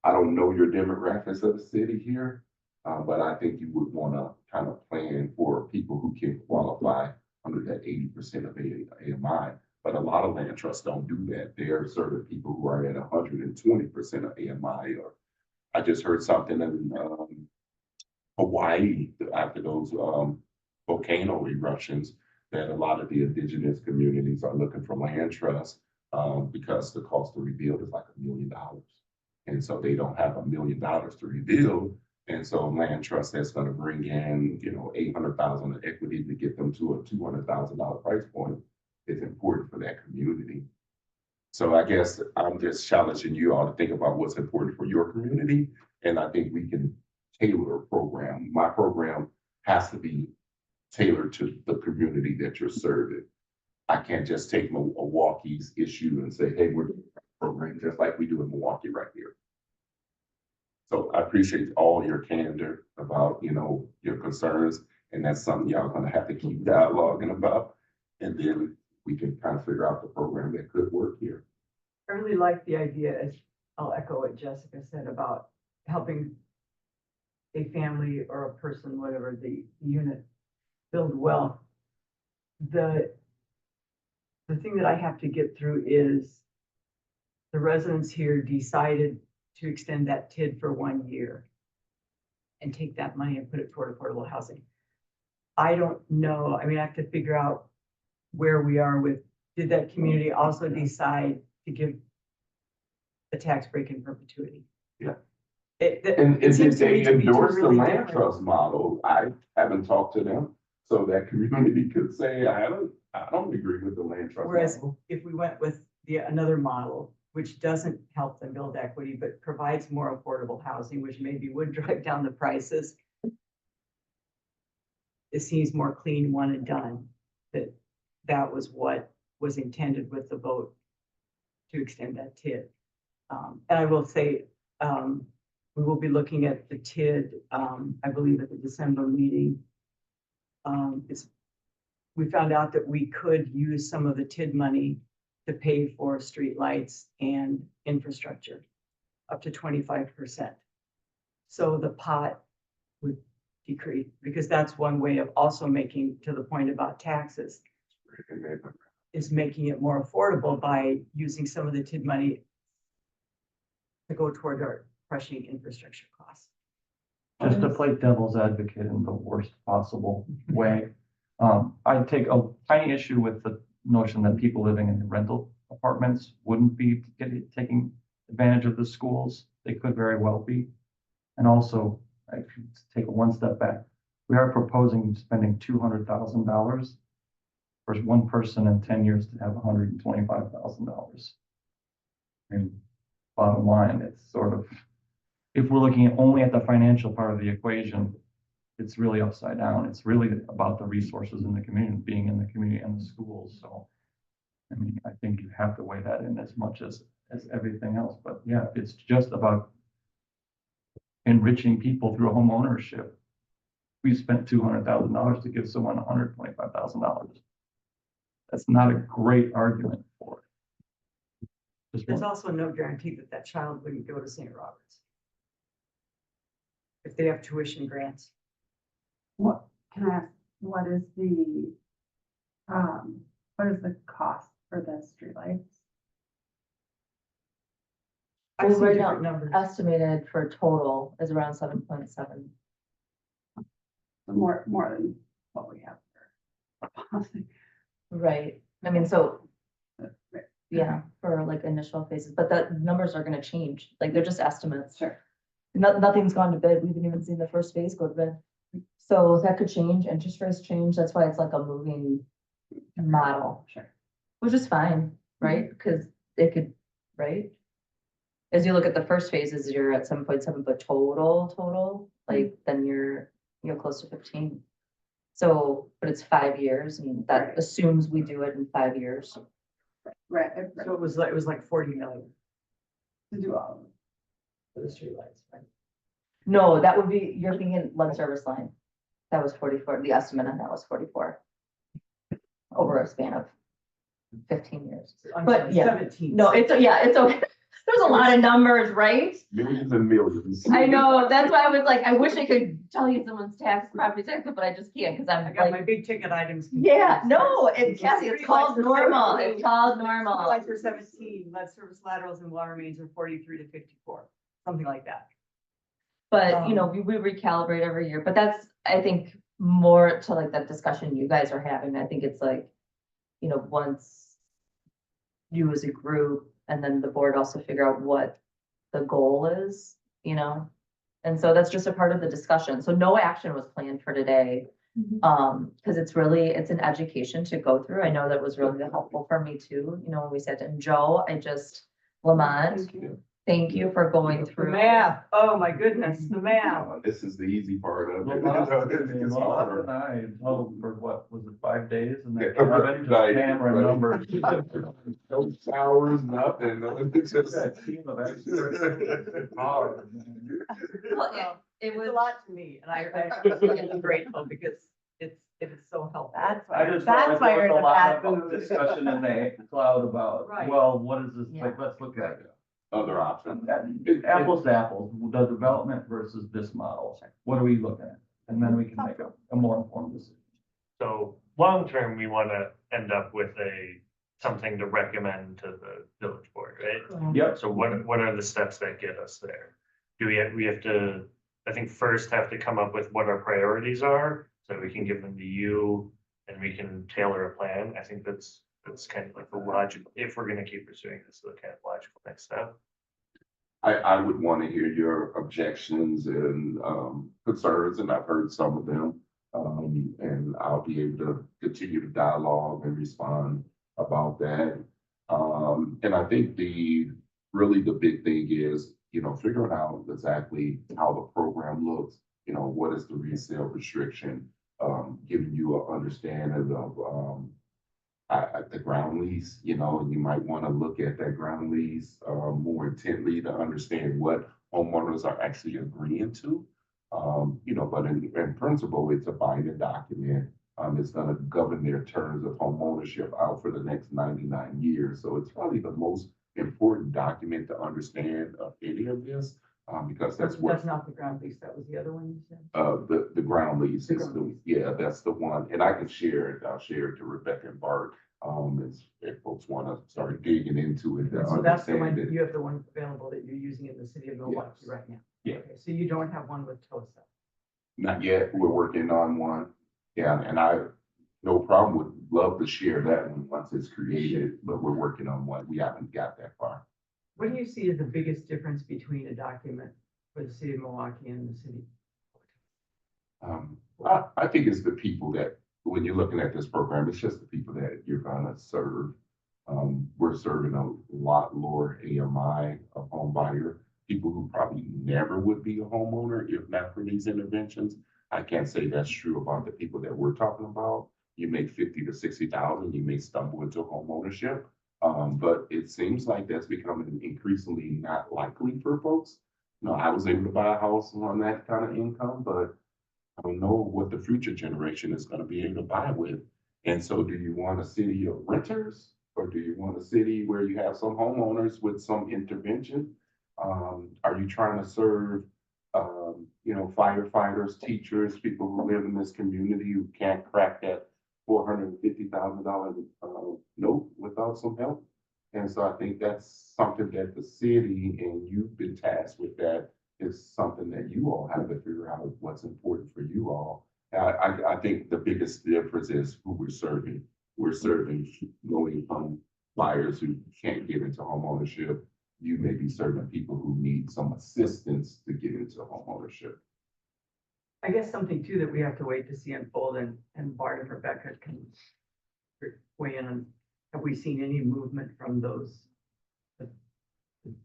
I don't know your demographics of the city here, but I think you would want to kind of plan for people who can qualify under that 80% of AMI. But a lot of land trusts don't do that. There are certain people who are at 120% of AMI. Or I just heard something in Hawaii after those volcano eruptions that a lot of the indigenous communities are looking for land trusts because the cost to rebuild is like $1 million. And so they don't have $1 million to rebuild. And so land trust that's going to bring in, you know, 800,000 of equity to get them to a $200,000 price point is important for that community. So I guess I'm just challenging you all to think about what's important for your community. And I think we can tailor a program. My program has to be tailored to the community that you're serving. I can't just take Milwaukee's issue and say, hey, we're doing a program just like we do in Milwaukee right here. So I appreciate all your candor about, you know, your concerns, and that's something y'all gonna have to keep dialoguing about. And then we can kind of figure out the program that could work here. I really like the idea, as I'll echo what Jessica said about helping a family or a person, whatever the unit, build wealth. The thing that I have to get through is the residents here decided to extend that TID for 1 year and take that money and put it toward affordable housing. I don't know. I mean, I have to figure out where we are with did that community also decide to give a tax break in perpetuity? Yeah. It And if seems to they me to be two endorse the really land different- trust model, I haven't talked to them. So that community could say, I don't agree with the land trust Whereas model. if we went with another model, which doesn't help them build equity, but provides more affordable housing, which maybe would drive down the prices. It seems more clean, one and done, that was what was intended with the vote to extend that TID. And I will say, we will be looking at the TID, I believe at the December meeting. We found out that we could use some of the TID money to pay for streetlights and infrastructure, up to 25%. So the pot would decrease, because that's one way of also making, to the point about taxes, is making it more affordable by using some of the TID money to go toward our crushing infrastructure costs. Just to play devil's advocate in the worst possible way. I take a tiny issue with the notion that people living in rental apartments wouldn't be taking advantage of the schools. They could very well be. And also, I could take it one step back. We are proposing spending $200,000 for one person in 10 years to have $125,000. And bottom line, it's sort of, if we're looking only at the financial part of the equation, it's really upside down. It's really about the resources in the community, being in the community and the schools. So, I mean, I think you have to weigh that in as much as everything else. But yeah, it's just about enriching people through home ownership. We spent $200,000 to give someone $125,000. That's not a great argument for it. Just There's one- also no guarantee that that child wouldn't go to St. Robert's if they have tuition grants. What, can I ask, what is the cost for the streetlights? I've Well, seen right different now, numbers. estimated for total is around 7.7. More than what we have for. Right, I mean, so, yeah, for like initial phases, but the numbers are gonna change, like they're just estimates. Sure. Nothing's gone to bid, we haven't even seen the first phase go to bid. So that could change, interest rates change, that's why it's like a moving model. Sure. Which is fine, right, because it could, right? As you look at the first phases, you're at 7.7, but total, like, then you're close to 15. So, but it's 5 years, and that Right. assumes we do it in 5 years. Right, So it was like 40 million to do all of them. for the streetlights, right? No, that would be, you're thinking lead service line. That was 44, the estimate on that was 44. Over a span of 15 years. I'm But, sorry, yeah. 17. No, it's okay. There's a lot of numbers, right? Millions and millions. I know, that's why I was like, I wish I could tell you someone's property tax, but I just can't, because I I'm got my like, big ticket items. yeah, confused. no, it's Cassie, it's called Streetlights are normal, 17. it's called normal. Streetlights are 17, lead service laterals and water mains are 43 to 54, something like that. But, we recalibrate every year, but that's, I think, more to like that discussion you guys are having. I think it's like, once you as a group and then the board also figure out what the goal is, And so that's just a part of the discussion. So no action was planned for today. Because it's an education to go through. I know that was really helpful for me too, when we said, and Joe, Lamont, thank you for going The through. math, oh my goodness, the math. This is the easy part of it. It's Well, harder. and I held for what, was it 5 days? And Yeah, then Kevin just right, hammering right. numbers. No showers, nothing. It's just. That team of experts. Hard, man. Well, it It's was a lot to me, and I'm grateful because it is so helpful. That's I why, just that's felt why like you're there in was a a lot bad of mood. discussion in the cloud about, Right. well, what is this, Yeah. like, let's look at Other options. apples to apples, the development versus this model. What are we looking at? And then we can make a more informed decision. So long-term, we want to end up with something to recommend to the village board, right? Yep. So what are the steps that get us there? We have to, I think first have to come up with what our priorities are, so we can give them to you and we can tailor a plan. I think that's It's kind of like the logical, if we're gonna keep pursuing this, the kind of logical next step. I would want to hear your objections and concerns, and I've heard some of them. And I'll be able to continue to dialogue and respond about that. And I think really the big thing is, figuring out exactly how the program looks, what is the resale restriction, giving you an understanding of the ground lease, and you might want to look at that ground lease more intently to understand what homeowners are actually agreeing to. But in principle, it's a binding document. It's going to govern their terms of home ownership out for the next 99 years. So it's probably the most important document to understand of any of this, because that's what That's not the ground lease, that was the other one you said? the ground lease The is ground lease. yeah, that's the one. And I can share it. I'll share it to Rebecca and Bart. If folks want to start digging into it. to So that's the one, understand it. you have the one available that you're using in the city of Milwaukee Yes. right now? Yeah. Okay, so you don't have one with TOSA? Not yet. We're working on one. Yeah, and no problem, would love to share that one once it's created, but we're working on one. We haven't got that far. What do you see as the biggest difference between a document for the city of Milwaukee and the city? I think it's the people that, when you're looking at this program, it's just the people that you're gonna serve. We're serving a lot lower AMI of home buyer, people who probably never would be a homeowner if not for these interventions. I can't say that's true about the people that we're talking about. You make 50 to 60,000, you may stumble into home ownership. But it seems like that's becoming increasingly not likely for folks. I was able to buy a house on that kind of income, but I don't know what the future generation is going to be able to buy with. And so do you want a city of renters, or do you want a city where you have some homeowners with some intervention? Are you trying to serve, firefighters, teachers, people who live in this community who can't crack that $450,000 note without some help? And so I think that's something that the city, and you've been tasked with that, is something that you all have to figure out what's important for you all. I think the biggest difference is who we're serving. We're serving low-income buyers who can't get into home ownership. You may be serving people who need some assistance to get into home ownership. I guess something too that we have to wait to see unfold, and Bart and Rebecca can weigh in on, have we seen any movement from the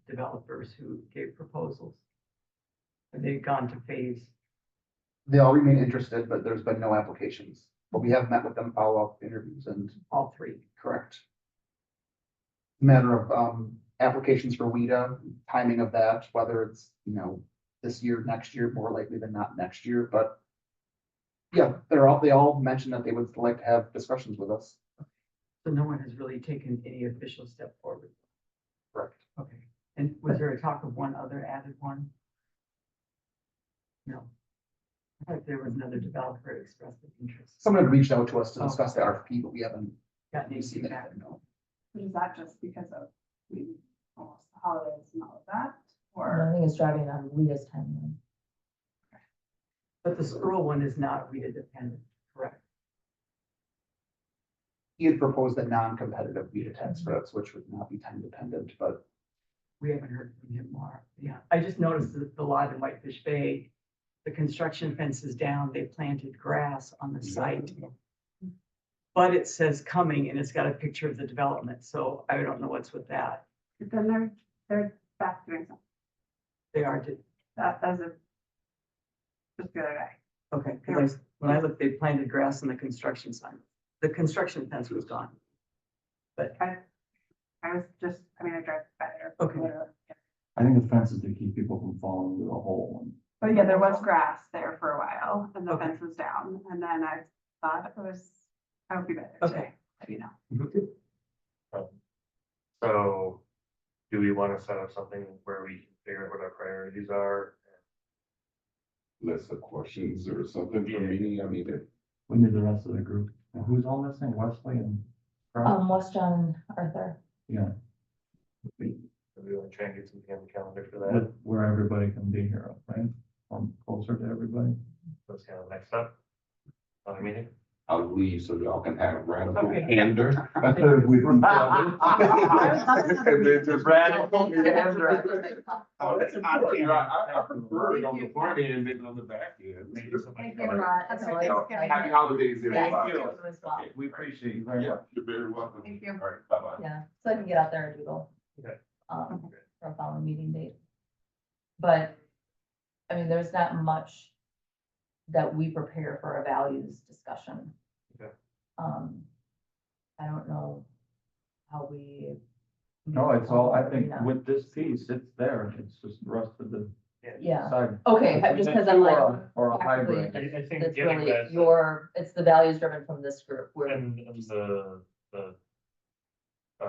developers who gave proposals? Have they gone to phase? They all remain interested, but there's been no applications. But we have met with them, follow-up interviews, and All three? correct. Matter of applications for WIDA, timing of that, whether it's, this year, next year, more likely than not next year, but yeah, they all mentioned that they would like to have discussions with us. So no one has really taken any official step forward? Correct. Okay, and was there a talk of one other added one? No. I thought there was another developer who expressed an interest. Someone had reached out to us to discuss the RFP, but we haven't Got any seen feedback? that, no. Is that just because of almost the holidays and all of that? I Or, think it's driving on Leah's timeline. But the scroll one is not RETA dependent, correct? He had proposed the non-competitive WIDA tax credits, which would not be time dependent, but We haven't heard from him more. Yeah, I just noticed that the lot in Whitefish Bay, the construction fence is down, they planted grass on the site. But it says coming, and it's got a picture of the development, so I don't know what's with that. then they're back doing something. They are, That as a, just the other day. okay, because when I looked, they planted grass on the construction sign. The construction fence was gone. But, I was just, I drive by there. Okay. literally. I think the fence is to keep people from falling into the hole. But yeah, there was grass there for a while and the Okay. fence was down. And then I thought it was, I would be better Okay. today, let you know. So do we want to set up something where we can figure out what our priorities are? List of questions or something for me. I mean, We need the rest of the group. And who's all missing? Wesley and? Carl? West John Arthur. Yeah, Do we want to try and get something on the calendar for with- that? where everybody can be here, right? Closer to everybody. That's kind of next up on the meeting. I'll leave so y'all can have radical Okay. candor. I And then just radical candor. Oh, I prefer it on the front end than on the back end. Thank you, Rod. That's always- Happy holidays, Yes, everybody. you as well. We appreciate you very Yeah, much. you're very welcome. Thank you. All right, bye-bye. Yeah, so I can get out there and doodle. Okay. For a following meeting date. But, I mean, there's not much that we prepare for a values discussion. Okay. I don't know how we. No, it's all, I think Yeah. with this piece, it's there. It's just the rest of the Yeah, side. okay, just because I'm like. Or a practically, hybrid. I think It's getting really that- it's the values driven from this group, where, And the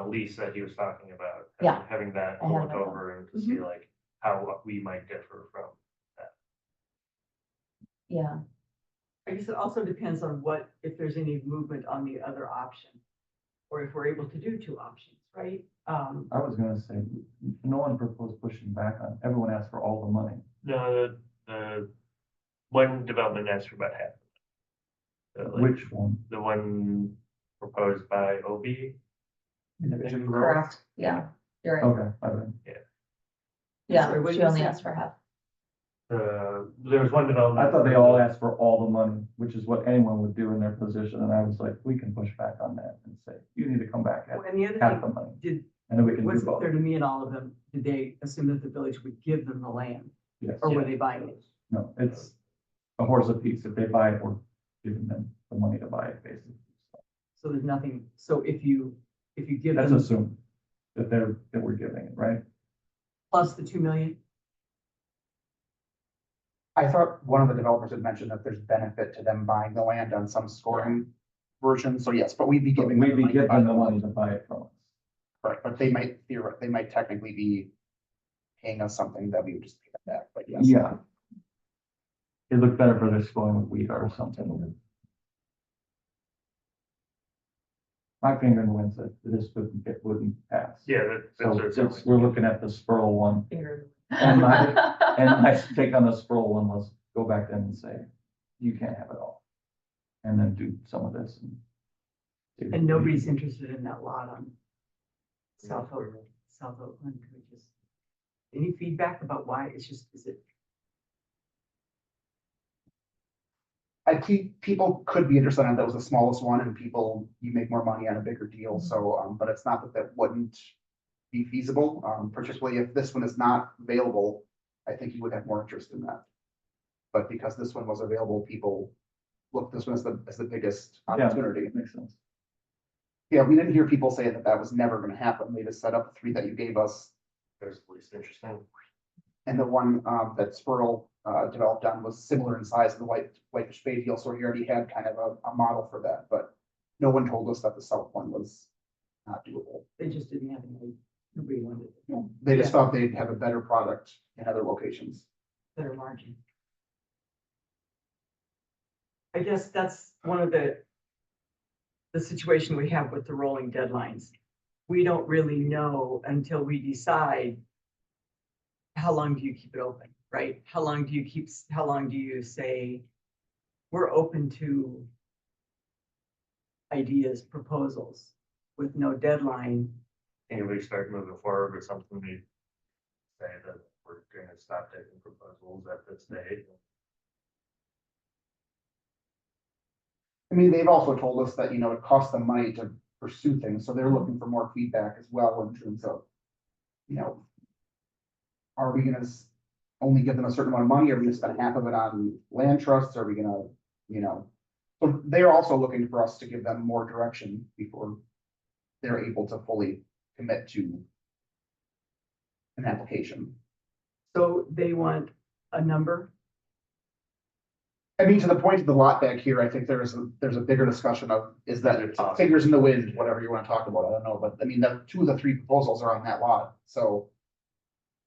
lease that he was talking about. Yeah. Having that I to have look that. over and to see like how we might differ from. yeah, I guess it also depends on what, if there's any movement on the other option. Or if we're able to do two options, right? I was gonna say, no one proposed pushing back on, everyone asked for all the money. No, the one development asked for about half. Which one? The one proposed by OB. Individual growth? correct, yeah, you're right, Okay, I think. yeah, Sorry, what did she you only say? asked for half. There was one development. I thought they all asked for all the money, which is what anyone would do in their position, and I was like, we can push back on that and say, you need to come back at And the other half the thing, money, did, and then we can do wasn't both. clear to me and all of them, did they assume that the village would give them the land? Yes, Or were they buying it? no, it's a horse apiece, if they buy it, we're giving them the money to buy it, basically. So there's nothing, so if you give That's them assumed that we're giving it, right? plus the 2 million, I thought one of the developers had mentioned that there's benefit to them buying the land on some scoring version, so yes, but we'd be giving. We'd them be money to buy giving the money to buy it from us. Correct, but they might technically be paying us something that we would just pay them back, but yes. Yeah. It looked better for this going with wheat or something. My finger in the wind said this wouldn't pass. Yeah, So that's. it's, we're looking at the Spurl one, Finger. and my take on the Spurl one was go back then and say, you can't have it all. And then do some of this. and nobody's interested in that lot on South Oakland. Could we just, any feedback about why? It's just, is it? I think people could be interested in that was the smallest one and you make more money on a bigger deal, so, but it's not that that wouldn't be feasible, particularly if this one is not available, I think you would have more interest in that. But because this one was available, people look this one as the biggest Yeah. opportunity. Makes sense. Yeah, we didn't hear people say that that was never gonna happen, they just set up the three that you gave us. There's the least interesting. And the one that Spurl developed on was similar in size to the Whitefish Bay deal, so he already had kind of a model for that, but no one told us that the south one was not doable. They just didn't have any, nobody wanted it. They just Yeah. thought they'd have a better product in other locations. Better margin. I guess that's one of the situation we have with the rolling deadlines. We don't really know until we decide how long do you keep it open, right? How long do you say, we're open to ideas, proposals with no deadline? And if we start moving forward with something, we say that we're gonna stop taking proposals at this date. I mean, they've also told us that, it costs them money to pursue things, so they're looking for more feedback as well in terms of, are we gonna only give them a certain amount of money? Are we gonna spend half of it on land trusts? Are we gonna, so they're also looking for us to give them more direction before they're able to fully commit to an application. So they want a number. I mean, to the point of the lot back here, I think there's a bigger discussion of, is that fingers in the wind, whatever you want to talk about, I don't know, but I mean, the two of the three proposals are on that lot, so.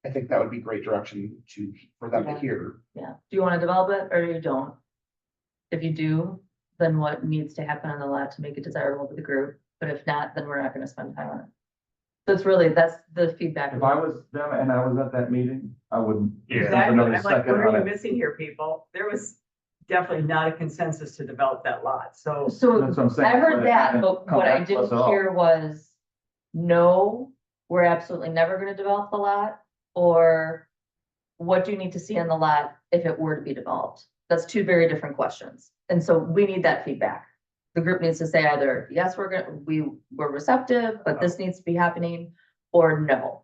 I think that would be great direction for them to Yeah. hear. Yeah, do you want to develop it or you don't? If you do, then what needs to happen on the lot to make it desirable to the group? But if not, then we're not gonna spend time on it. So it's really, that's the feedback. If I was them and I was at that meeting, I wouldn't. Yeah. spend another I'm like, second what on are you it. missing here, people? There was definitely not a consensus to develop that lot, so. So That's what I'm saying. I heard that, but Come what I back to us didn't at all. hear was, no, we're absolutely never gonna develop the lot, or what do you need to see in the lot if it were to be developed? That's two very different questions, and so we need that feedback. The group needs to say either, yes, we're receptive, but this needs to be happening, or no.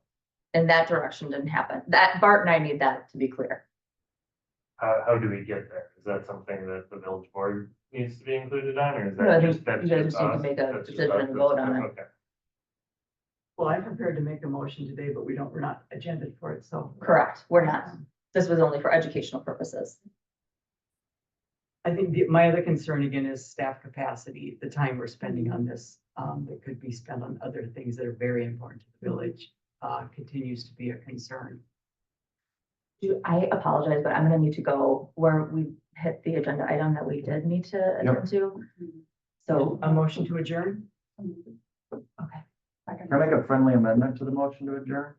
And that direction didn't happen. That, Bart and I need that to be clear. How do we get there? Is that something that the village board needs to be included on, or is No, I that think just, that's you guys just just need to us? make a That's just decision us? and vote on it. Okay. Well, I'm prepared to make a motion today, but we're not agended for it, so. Correct, we're not. This was only for educational purposes. I think my other concern again is staff capacity, the time we're spending on this, that could be spent on other things that are very important to the village, continues to be a concern. I apologize, but I'm gonna need to go where we hit the agenda item that we did need to attend to. So, A motion to adjourn? okay. Can I make a friendly amendment to the motion to adjourn?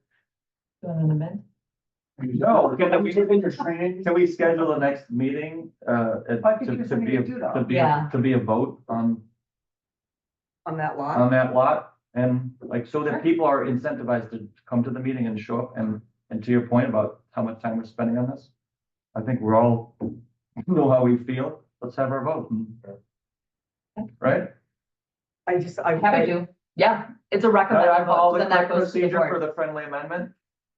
Do you want an amendment? No, can we schedule the next meeting, I think there's something to do, though. Yeah. to be a vote on On that lot? that lot? And like, so that people are incentivized to come to the meeting and show up, and to your point about how much time we're spending on this. I think we're all know how we feel, let's have our vote, right? Happy to, yeah, it's a recommended vote, then that goes to the Procedure for board. the friendly amendment?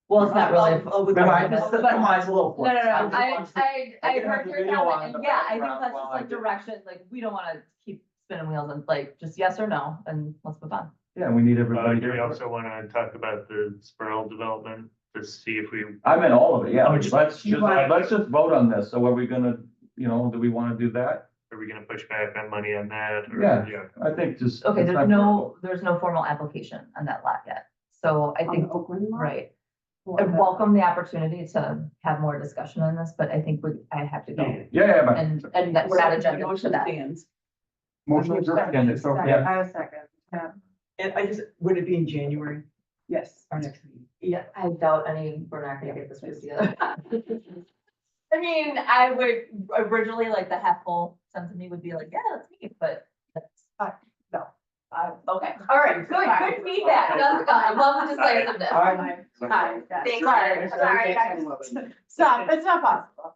Well, it's not really. Come on, just But- come on, it's a little. No, no, no, I I didn't have heard the your video on comment, in and the yeah, I think background that's while just I like did. direction, like, we don't wanna keep spinning wheels and like, just yes or no, and let's move on. Yeah, we need everybody Do we here. also want to talk about the Spurl development to see if we, I meant all of it, yeah, Oh, let's just vote on this, so are we gonna, do we wanna do that? are we gonna push back on money on that? or- Yeah. I think just. Okay, it's there's not- there's no formal application on that lot yet, so I On think, the Oakland lot? right. Or I the- welcome the opportunity to have more discussion on this, but I think I have to go, Yeah, but. and that we're not agenda to Motion that. stands. Motion adjourned. And it's okay. I have a second, yeah, And would it be in January, yes. our next meeting? Yeah, I doubt we're not gonna get this race together. I mean, I would originally, like, the half full sense of me would be like, yeah, let's meet, but that's. No. Okay, all right, good feedback, that's good, I love the decisiveness. Hi, yes. Thanks, Sorry, Sorry. Stop, it's not possible.